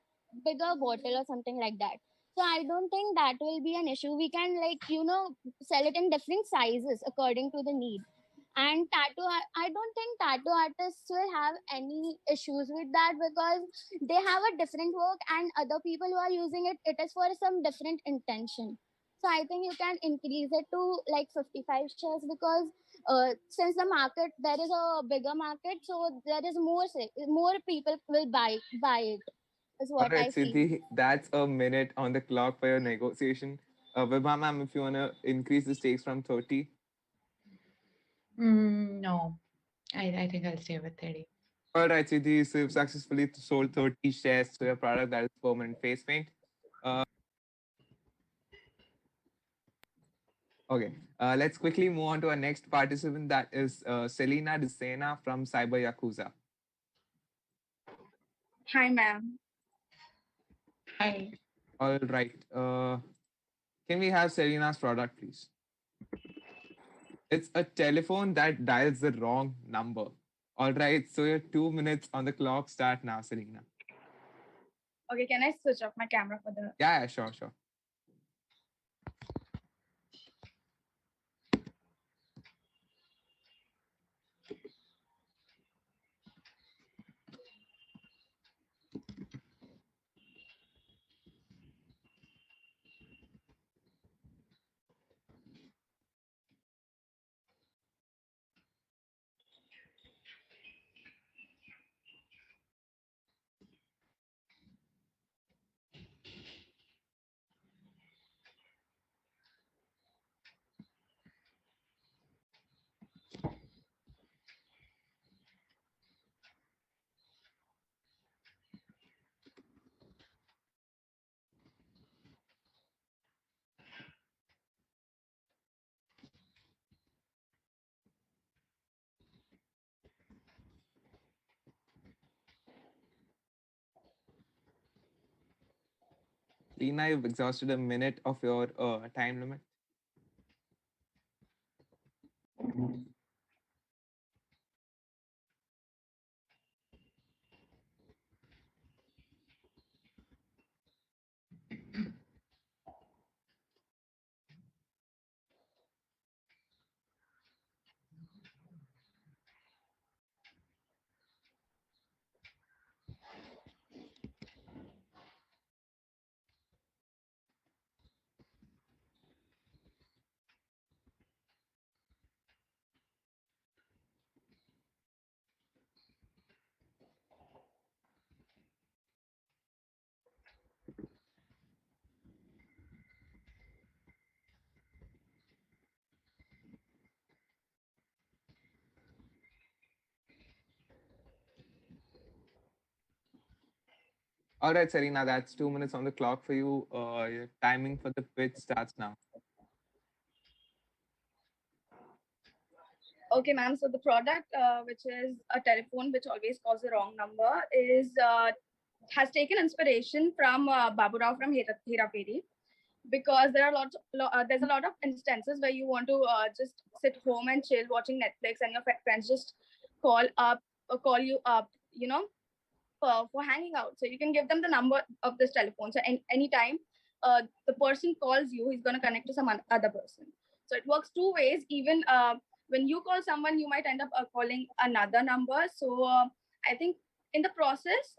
[SPEAKER 18] bigger bottle or something like that. So I don't think that will be an issue. We can, like, sell it in different sizes according to the need. And I don't think tattoo artists will have any issues with that, because they have a different work, and other people who are using it, it is for some different intention. So I think you can increase it to like 55 shares, because since the market, there is a bigger market, so there is more people will buy it, is
[SPEAKER 1] All
[SPEAKER 18] what
[SPEAKER 1] right,
[SPEAKER 18] I feel.
[SPEAKER 1] Siddhi, that's a minute on the clock for your negotiation. Vibha ma'am, if you want to increase the stakes from 30.
[SPEAKER 2] No, I think I'll stay with 30.
[SPEAKER 1] All right, Siddhi, so you've successfully sold 30 shares to your product that is permanent face paint. Okay, let's quickly move on to our next participant, that is Selena Desena from Cyber Yakuza.
[SPEAKER 20] Hi, ma'am.
[SPEAKER 2] Hi.
[SPEAKER 1] All right. Can we have Selena's product, please? It's a telephone that dials the wrong number. All right, so your 2 minutes on the clock start now, Selena.
[SPEAKER 20] Okay, can I switch off my camera for the...
[SPEAKER 1] Yeah, sure. Lena, you've exhausted a minute of your time limit. All right, Serena, that's 2 minutes on the clock for you. Your timing for the pitch starts now.
[SPEAKER 20] Okay, ma'am. So the product, which is a telephone which always calls the wrong number, is has taken inspiration from Babu Rao from Hera Peri, because there's a lot of instances where you want to just sit home and chill watching Netflix, and your friends just call up or call you up, for hanging out. So you can give them the number of this telephone. So anytime the person calls you, he's going to connect to some other person. So it works two ways. Even when you call someone, you might end up calling another number. So I think in the process,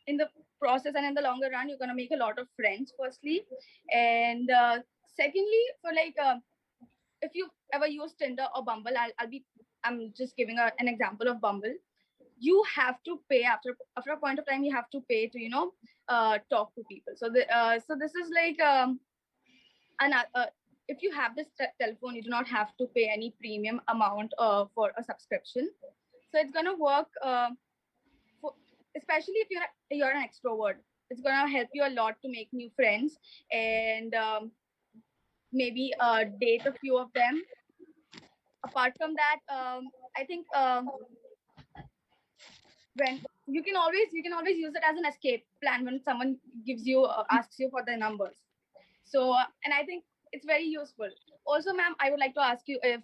[SPEAKER 20] in the process and in the longer run, you're going to make a lot of friends, firstly. And secondly, for if you ever use Tinder or Bumble, I'm just giving an example of Bumble. You have to pay after a point of time. You have to pay to talk to people. So this is if you have this telephone, you do not have to pay any premium amount for a subscription. So it's gonna work, especially if you're an extrovert. It's gonna help you a lot to make new friends and maybe date a few of them. Apart from that, I think when you can always use it as an escape plan when someone gives you asks you for their numbers. So and I think it's very useful. Also, ma'am, I would like to ask you if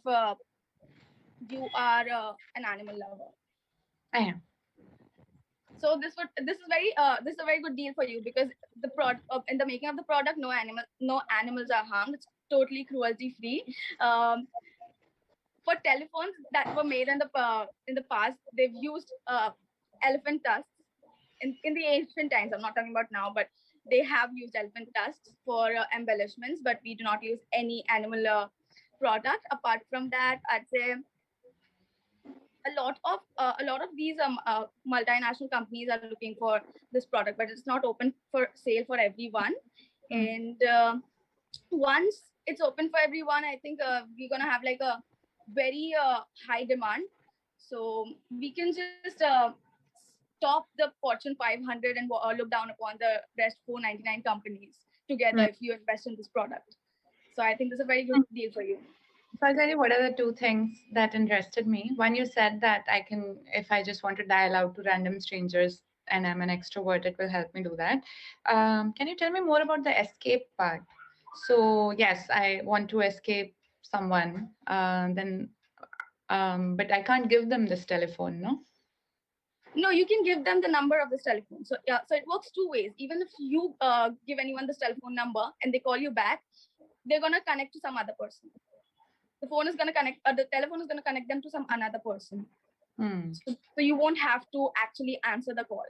[SPEAKER 20] you are an animal lover.
[SPEAKER 2] I am.
[SPEAKER 20] So this is a very good deal for you, because in the making of the product, no animals are harmed. It's totally cruelty free. For telephones that were made in the past, they've used elephant tusks in the ancient times. I'm not talking about now, but they have used elephant tusks for embellishments, but we do not use any animal product. Apart from that, I'd say a lot of these multinational companies are looking for this product, but it's not open for sale for everyone. And once it's open for everyone, I think we're gonna have like a very high demand. So we can just stop the Fortune 500 and look down upon the rest 499 companies together if you invest in this product. So I think this is a very good deal for you.
[SPEAKER 2] So I'll tell you what are the two things that interested me. One, you said that I can, if I just want to dial out to random strangers and I'm an extrovert, it will help me do that. Can you tell me more about the escape part? So yes, I want to escape someone, but I can't give them this telephone, no?
[SPEAKER 20] No, you can give them the number of this telephone. So yeah, so it works two ways. Even if you give anyone this telephone number and they call you back, they're gonna connect to some other person. The phone is gonna connect. The telephone is gonna connect them to some another person. So you won't have to actually answer the call.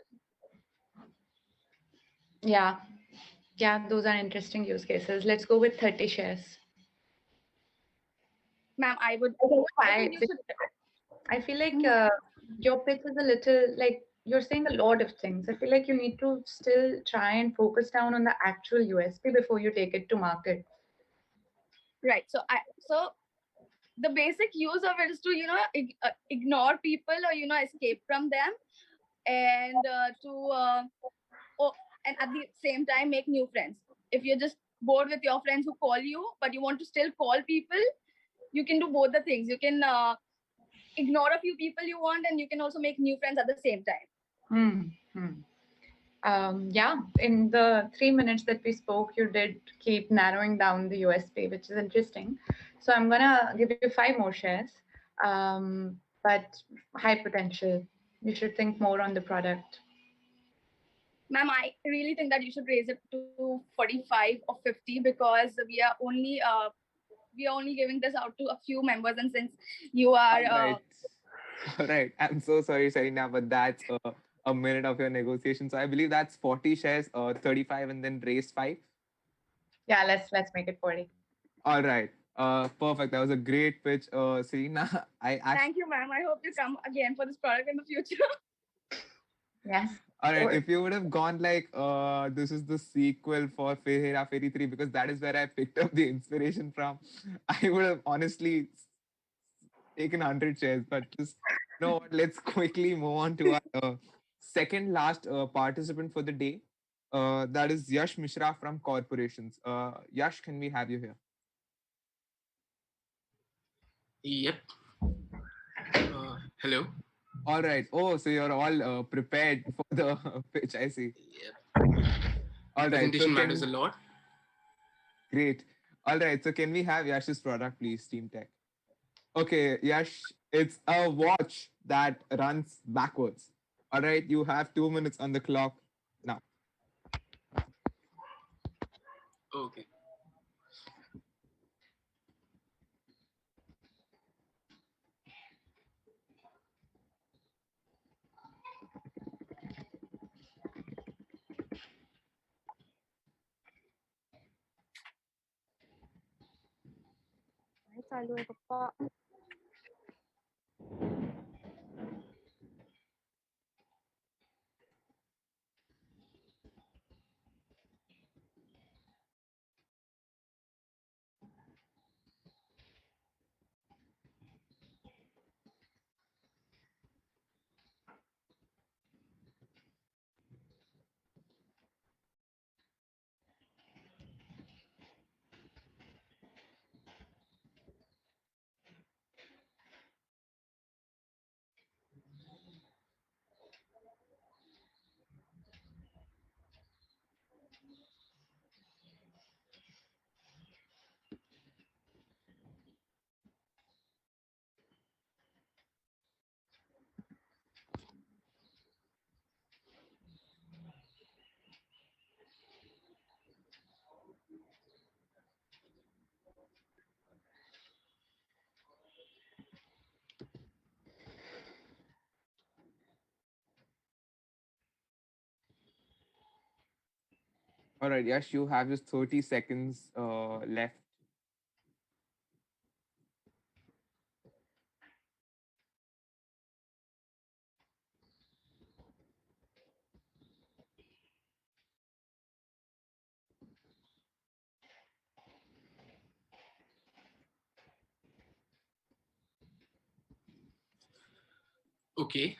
[SPEAKER 2] Yeah, those are interesting use cases. Let's go with 30 shares.
[SPEAKER 20] Ma'am, I
[SPEAKER 2] feel like your pitch is a little like you're saying a lot of things. I feel like you need to still try and focus down on the actual USP before you take it to market.
[SPEAKER 20] Right. So the basic use of it is to ignore people or escape from them, and and at the same time make new friends. If you're just bored with your friends who call you, but you want to still call people, you can do both the things. You can ignore a few people you want, and you can also make new friends at the same time.
[SPEAKER 2] Yeah, in the 3 minutes that we spoke, you did keep narrowing down the USP, which is interesting. So I'm gonna give you 5 more shares, but high potential. You should think more on the product.
[SPEAKER 20] Ma'am, I really think that you should raise it to 45 or 50, because we are only giving this out to a few members, and since you are
[SPEAKER 1] All right. I'm so sorry, Serena, but that's a minute of your negotiation. So I believe that's 40 shares, 35, and then raise 5.
[SPEAKER 2] Yeah, let's make it 40.
[SPEAKER 1] All right. Perfect. That was a great pitch, Serena.
[SPEAKER 20] Thank you, ma'am. I hope you come again for this product in the future.
[SPEAKER 2] Yes.
[SPEAKER 1] All right. If you would have gone like, this is the sequel for Hera Fairy 3, because that is where I picked up the inspiration from, I would have honestly taken 100 shares. But just, let's quickly move on to our second last participant for the day. That is Yash Mishra from Corporations. Yash, can we have you here?
[SPEAKER 21] Yep. Hello.
[SPEAKER 1] All right. Oh, so you're all prepared for the pitch. I see.
[SPEAKER 21] Yep.
[SPEAKER 1] All right.
[SPEAKER 21] Presentation matters a lot.
[SPEAKER 1] Great. All right. So can we have Yash's product, please, Team Tech? Okay, Yash, it's a watch that runs backwards. All right. You have 2 minutes on the clock now.
[SPEAKER 21] Okay.
[SPEAKER 9] चालू है पप्पा
[SPEAKER 1] All right, Yash, you have just 30 seconds left.
[SPEAKER 21] Okay.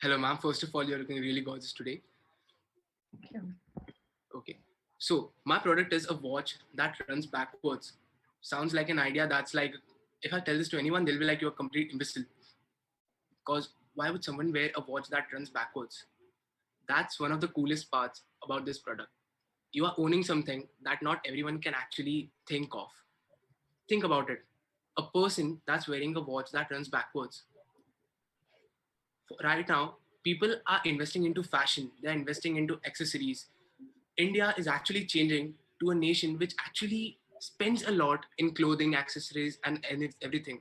[SPEAKER 21] Hello, ma'am. First of all, you're looking really gorgeous today.
[SPEAKER 2] Thank you.
[SPEAKER 21] Okay. So my product is a watch that runs backwards. Sounds like an idea that's like, if I tell this to anyone, they'll be like, you're a complete imbecile. Because why would someone wear a watch that runs backwards? That's one of the coolest parts about this product. You are owning something that not everyone can actually think of. Think about it. A person that's wearing a watch that runs backwards. Right now, people are investing into fashion, they're investing into accessories. India is actually changing to a nation which actually spends a lot in clothing, accessories, and it's everything.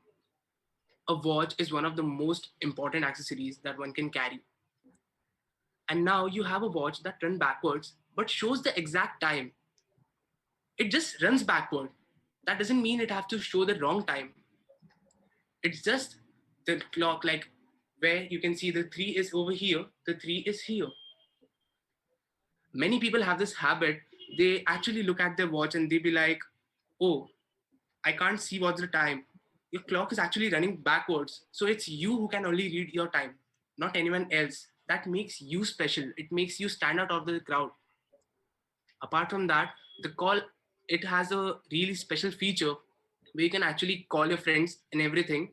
[SPEAKER 21] A watch is one of the most important accessories that one can carry. And now you have a watch that runs backwards but shows the exact time. It just runs backward. That doesn't mean it has to show the wrong time. It's just the clock, like where you can see the 3 is over here, the 3 is here. Many people have this habit. They actually look at their watch and they be like, oh, I can't see what's the time. Your clock is actually running backwards. So it's you who can only read your time, not anyone else. That makes you special. It makes you stand out of the crowd. Apart from that, the call, it has a really special feature where you can actually call your friends and everything.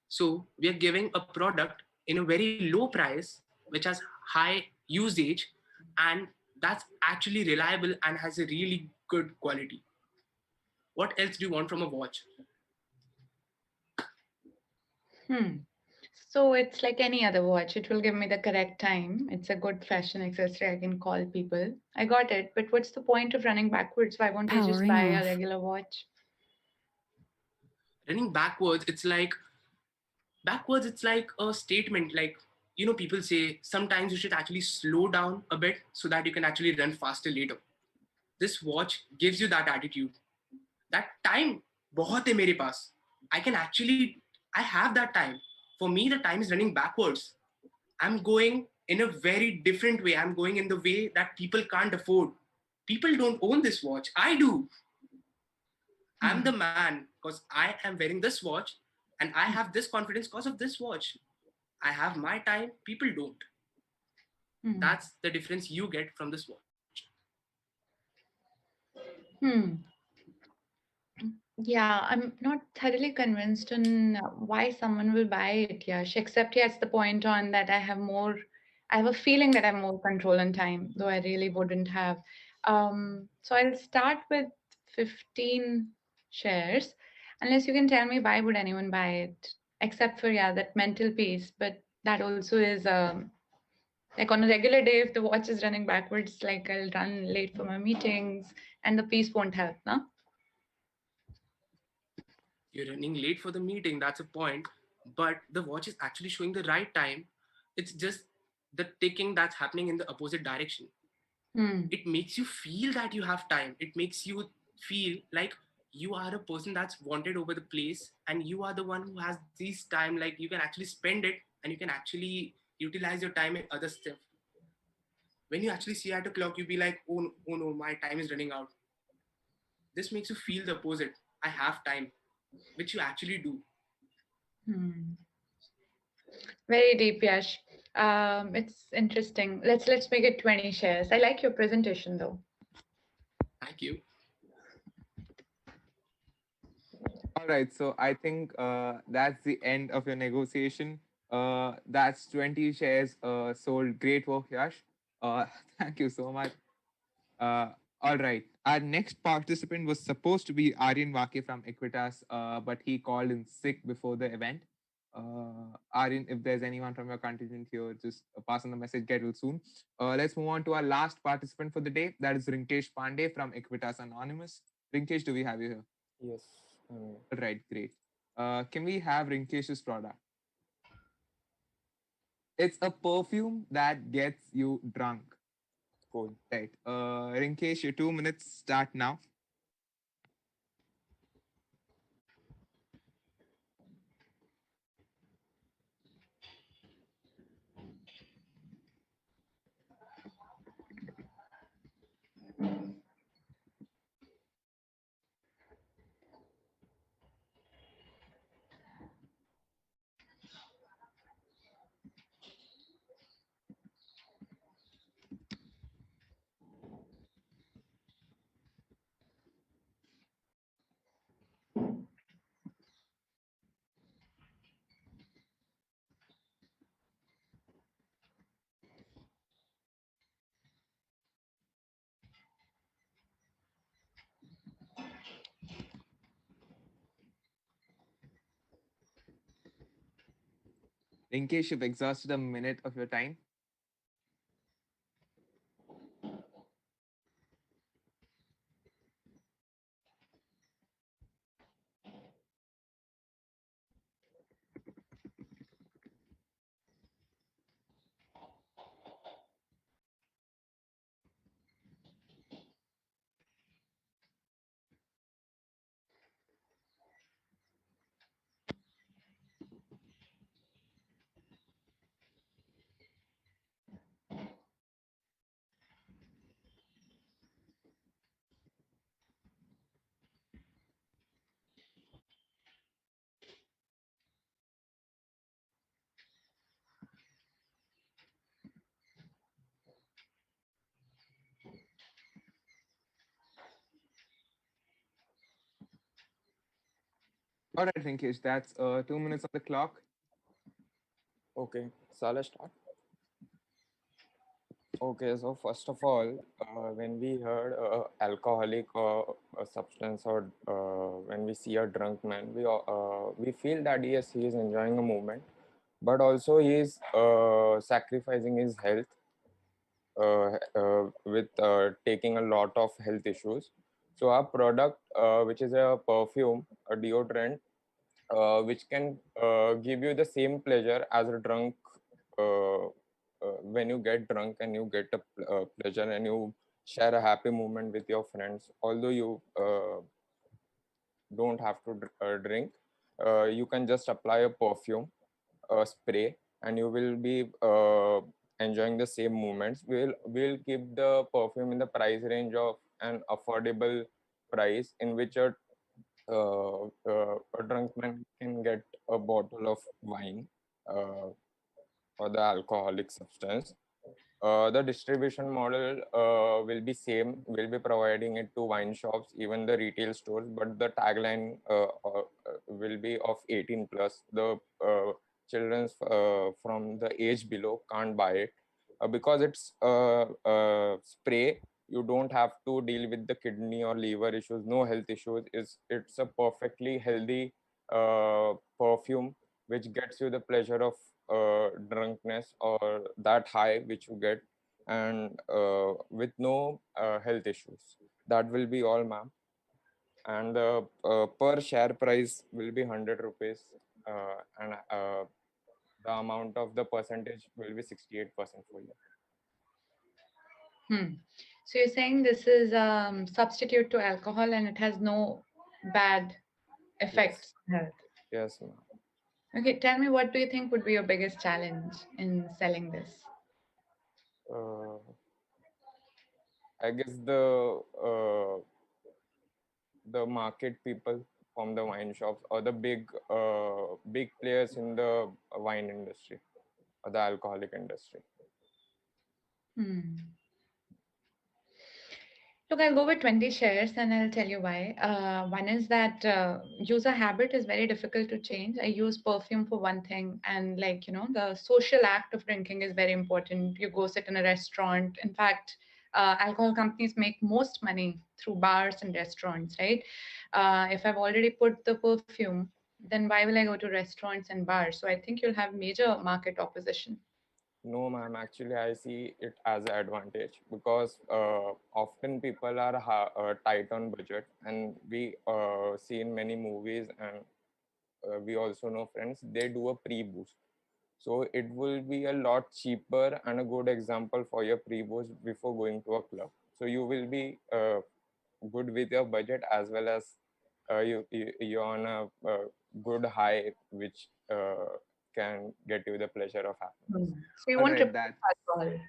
[SPEAKER 21] So we are giving a product in a very low price, which has high usage, and that's actually reliable and has a really good quality. What else do you want from a watch?
[SPEAKER 2] So it's like any other watch. It will give me the correct time. It's a good fashion accessory. I can call people. I got it. But what's the point of running backwards? Why won't I just
[SPEAKER 19] Powering
[SPEAKER 2] buy a
[SPEAKER 19] off.
[SPEAKER 2] regular watch?
[SPEAKER 21] Running backwards, it's like a statement. Like, people say sometimes you should actually slow down a bit so that you can actually run faster later. This watch gives you that attitude. That time, बहुत है मेरे पास. I have that time. For me, the time is running backwards. I'm going in a very different way. I'm going in the way that people can't afford. People don't own this watch. I do. I'm the man because I am wearing this watch and I have this confidence because of this watch. I have my time, people don't.
[SPEAKER 2] Hmm.
[SPEAKER 21] That's the difference you get from this watch.
[SPEAKER 2] Hmm. Yeah, I'm not thoroughly convinced on why someone will buy it, Yash, except yes, the point on that I have a feeling that I have more control on time, though I really wouldn't have. So I'll start with 15 shares, unless you can tell me why would anyone buy it, except for, yeah, that mental piece, but that also is like on a regular day, if the watch is running backwards, like I'll run late for my meetings and the piece won't help, no?
[SPEAKER 21] You're running late for the meeting, that's a point, but the watch is actually showing the right time. It's just the ticking that's happening in the opposite direction.
[SPEAKER 2] Hmm.
[SPEAKER 21] It makes you feel that you have time. It makes you feel like you are a person that's wanted over the place, and you are the one who has this time, like you can actually spend it and you can actually utilize your time in other stuff. When you actually see at a clock, you be like, oh, oh no, my time is running out. This makes you feel the opposite. I have time, which you actually do.
[SPEAKER 2] Hmm. Very deep, Yash. It's interesting. Let's make it 20 shares. I like your presentation though.
[SPEAKER 21] Thank you.
[SPEAKER 1] All right, so I think that's the end of your negotiation. That's 20 shares sold. Great work, Yash. Thank you so much. Uh, all right. Our next participant was supposed to be Aryan Wake from Equitas, but he called in sick before the event. Aryan, if there's anyone from your contingent here, just pass on the message. Get well soon. Let's move on to our last participant for the day. That is Rinkesh Pandey from Equitas Anonymous. Rinkesh, do we have you here?
[SPEAKER 3] Yes.
[SPEAKER 1] All right, great. Can we have Rinkesh's product? It's a perfume that gets you drunk.
[SPEAKER 3] Cool.
[SPEAKER 1] Right. Rinkesh, your 2 minutes start now. Rinkesh, you've exhausted a minute of your time. All right, Rinkesh, that's 2 minutes on the clock.
[SPEAKER 3] Okay. Shall I start? Okay, so first of all, when we heard alcoholic or a substance, or when we see a drunk man, we feel that yes, he is enjoying a moment, but also he is sacrificing his health with taking a lot of health issues. So our product, which is a perfume, a deodorant, which can give you the same pleasure as a drunk. When you get drunk and you get a pleasure and you share a happy moment with your friends, although you don't have to drink, you can just apply a perfume, a spray, and you will be enjoying the same moments. We'll keep the perfume in the price range of an affordable price, in which a drunk man can get a bottle of wine. for the alcoholic substance. The distribution model will be same. We'll be providing it to wine shops, even the retail stores, but the tagline will be of 18 plus. The children from the age below can't buy it because it's spray. You don't have to deal with the kidney or liver issues, no health issues. It's a perfectly healthy perfume which gets you the pleasure of drunkenness or that high which you get, and with no health issues. That will be all, ma'am. And the per share price will be 100 rupees, and the amount of the percentage will be 68% for you.
[SPEAKER 2] So you're saying this is substitute to alcohol and it has no bad effects on health.
[SPEAKER 3] Yes, ma'am.
[SPEAKER 2] Okay, tell me, what do you think would be your biggest challenge in selling this?
[SPEAKER 3] I guess the market people from the wine shops or the big players in the wine industry or the alcoholic industry.
[SPEAKER 2] Look, I'll go with 20 shares and I'll tell you why. One is that user habit is very difficult to change. I use perfume for one thing, and the social act of drinking is very important. You go sit in a restaurant. In fact, alcohol companies make most money through bars and restaurants, right? If I've already put the perfume, then why will I go to restaurants and bars? So I think you'll have major market opposition.
[SPEAKER 3] No, ma'am. Actually, I see it as an advantage because often people are tight on budget, and we see in many movies, and we also know friends, they do a pre-boost. So it will be a lot cheaper and a good example for your pre-boost before going to a club. So you will be good with your budget, as well as you're on a good high, which can get you the pleasure of happiness.
[SPEAKER 2] So you won't replace alcohol.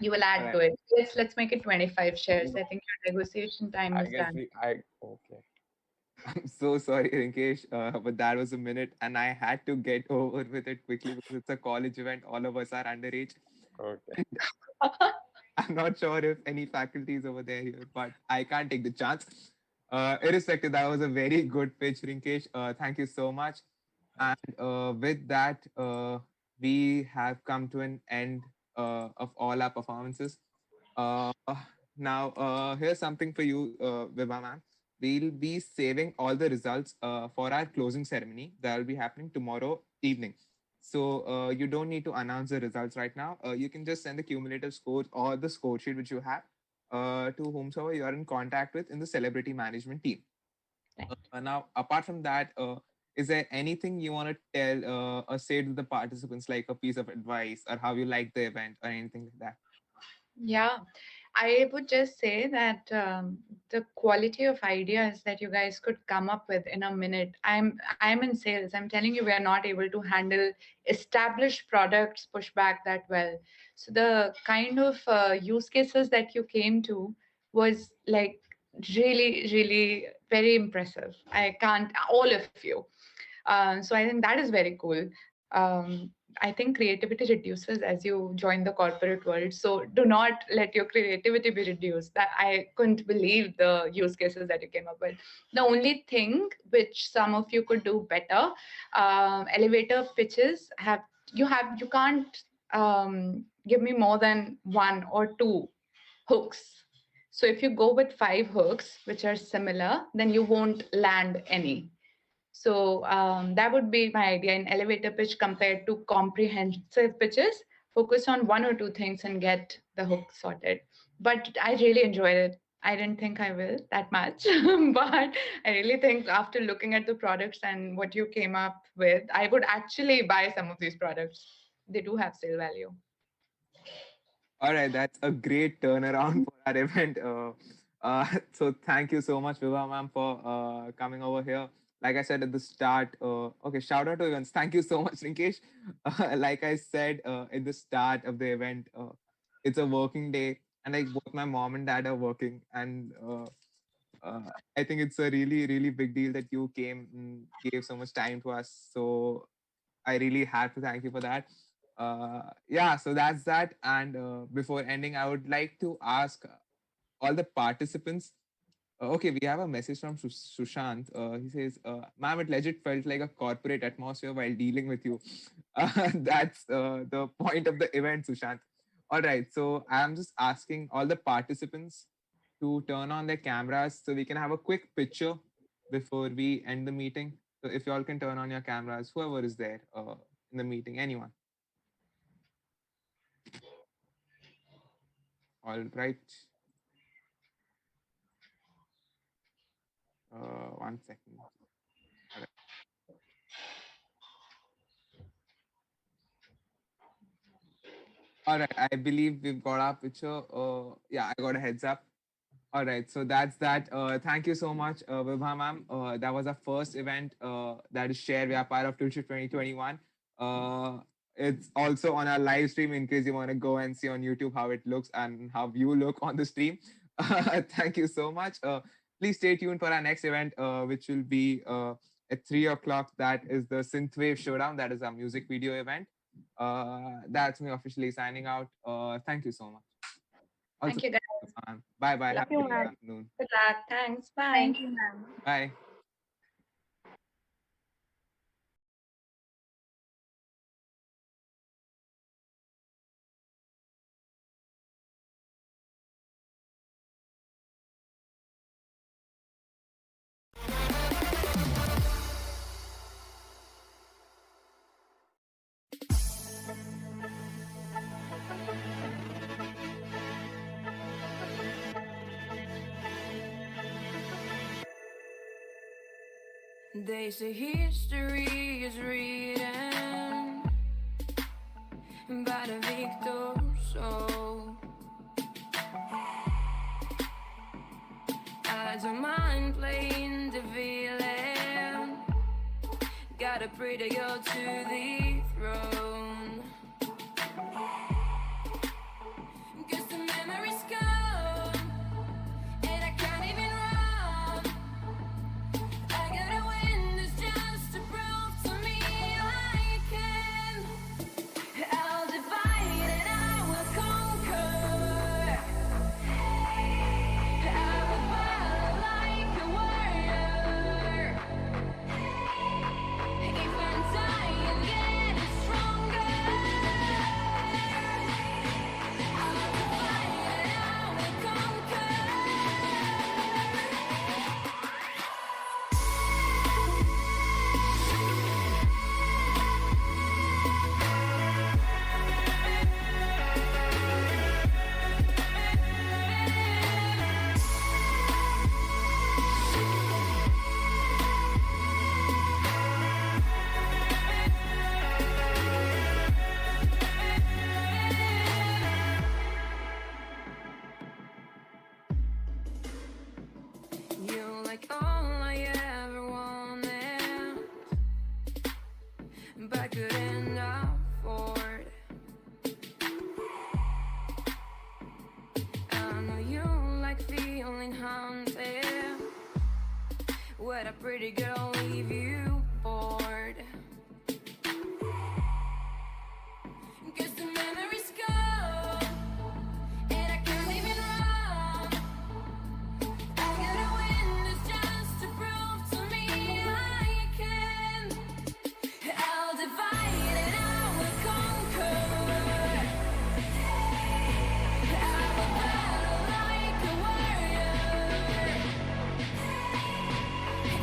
[SPEAKER 2] You will add to it. Let's make it 25 shares. I think your negotiation time
[SPEAKER 3] I
[SPEAKER 2] is
[SPEAKER 3] guess
[SPEAKER 2] done.
[SPEAKER 3] okay.
[SPEAKER 1] I'm so sorry, Rinkesh, but that was a minute, and I had to get over with it quickly because it's a college event. All of us are underage.
[SPEAKER 3] Okay.
[SPEAKER 1] I'm not sure if any faculty is over there here, but I can't take the chance. Irrespective, that was a very good pitch, Rinkesh. Thank you so much. And with that, we have come to an end of all our performances. Uh, now, here's something for you, Vibha ma'am. We'll be saving all the results for our closing ceremony that will be happening tomorrow evening. So you don't need to announce the results right now. You can just send the cumulative scores or the score sheet which you have to whomsoever you are in contact with in the celebrity management team. Now, apart from that, is there anything you want to tell or say to the participants, like a piece of advice or how you like the event or anything like that?
[SPEAKER 2] Yeah, I would just say that the quality of ideas that you guys could come up with in a minute. I'm in sales. I'm telling you, we are not able to handle established products pushback that well. So the kind of use cases that you came to was like really, really very impressive. I can't, all of you. So I think that is very cool. I think creativity reduces as you join the corporate world. So do not let your creativity be reduced. That I couldn't believe the use cases that you came up with. The only thing which some of you could do better, elevator pitches you can't give me more than one or two hooks. So if you go with 5 hooks which are similar, then you won't land any. So that would be my idea in elevator pitch compared to comprehensive pitches. Focus on one or two things and get the hook sorted. But I really enjoyed it. I didn't think I will that much, but I really think after looking at the products and what you came up with, I would actually buy some of these products. They do have sale value.
[SPEAKER 1] All right, that's a great turnaround for our event. So thank you so much, Vibha ma'am, for coming over here. Like I said at the start, okay, shout out to events. Thank you so much, Rinkesh. Like I said at the start of the event, it's a working day, and like both my mom and dad are working, and I think it's a really, really big deal that you came and gave so much time to us. So I really have to thank you for that. Yeah, so that's that. And before ending, I would like to ask all the participants. Okay, we have a message from Sushant. He says, "Ma'am, it legit felt like a corporate atmosphere while dealing with you." That's the point of the event, Sushant. All right, so I'm just asking all the participants to turn on their cameras so we can have a quick picture before we end the meeting. So if you all can turn on your cameras, whoever is there in the meeting, anyone. All right. One second. All right. All right, I believe we've got our picture. Yeah, I got a heads up. All right, so that's that. Thank you so much, Vibha ma'am. That was our first event. That is Share Vyaapar of TILTSHIFT 2021. It's also on our live stream in case you want to go and see on YouTube how it looks and how you look on the stream. Thank you so much. Please stay tuned for our next event, which will be at 3 o'clock. That is the Synthwave Showdown. That is our music video event. That's me officially signing out. Thank you so much. Also,
[SPEAKER 2] Thank you, guys.
[SPEAKER 1] Bye bye.
[SPEAKER 2] Love
[SPEAKER 1] Have a
[SPEAKER 2] you,
[SPEAKER 1] good
[SPEAKER 2] ma'am.
[SPEAKER 1] afternoon.
[SPEAKER 2] Good luck. Thanks. Bye.
[SPEAKER 20] Thank you, ma'am.
[SPEAKER 1] Bye.
[SPEAKER 5] They say history is written by the victors, so I don't mind playing the villain. Got a pretty girl to the throne. 'Cause the memories come and I can't even run. I gotta win this just to prove to me I can. I'll divide and I will conquer. I will battle like a warrior. If I'm dying, getting stronger. I'll divide and I will conquer. You're like all I ever wanted, but couldn't afford. I know you like feeling haunted. Would a pretty girl leave you bored? 'Cause the memories go and I can't even run. I gotta win this just to prove to me I can. I'll divide and I will conquer. I will battle like a warrior.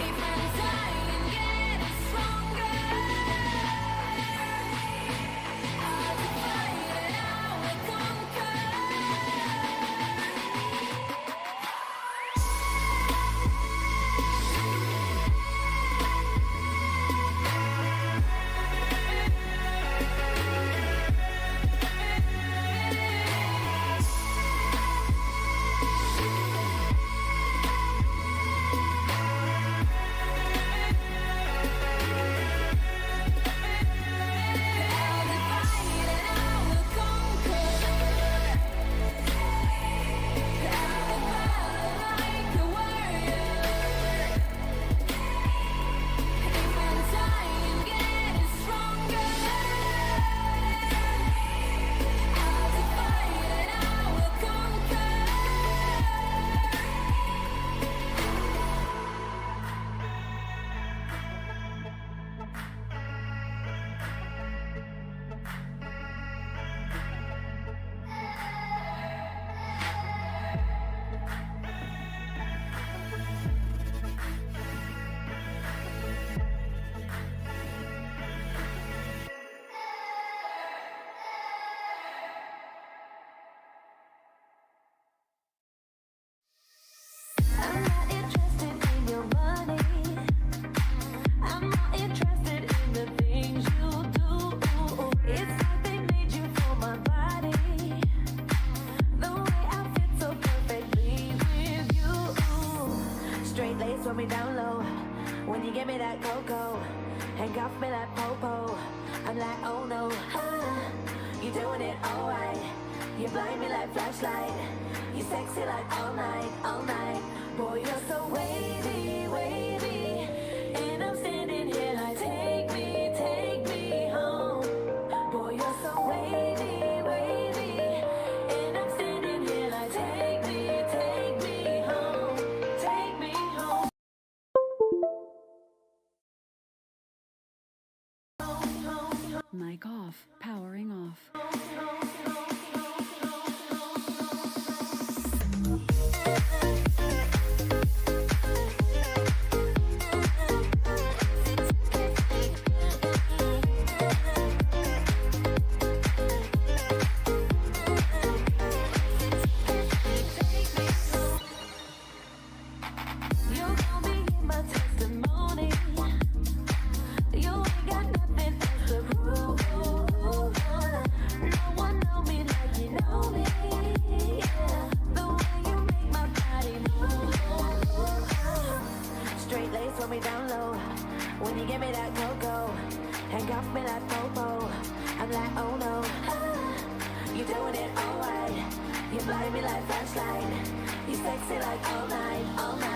[SPEAKER 5] If I'm dying, getting stronger. Straight lace when we down low. When you give me that cocoa, handcuff me like popo. I'm like, oh no, you doing it alright. You blind me like flashlight. You sexy like all night, all night. Boy, you're so wavy, wavy. And I'm standing here like, take me home. Boy, you're so wavy, wavy. And I'm standing here like, take me home. Take me home.
[SPEAKER 19] Mic off, powering off.
[SPEAKER 5] You gon' be in my testimony. You ain't got nothing else to prove. No one know me like you know me. Yeah, the way you make my body move. Straight lace when we down low. When you give me that cocoa, handcuff me like popo. I'm like, oh no, you doing it alright. You blind me like flashlight. You sexy like all night, all night.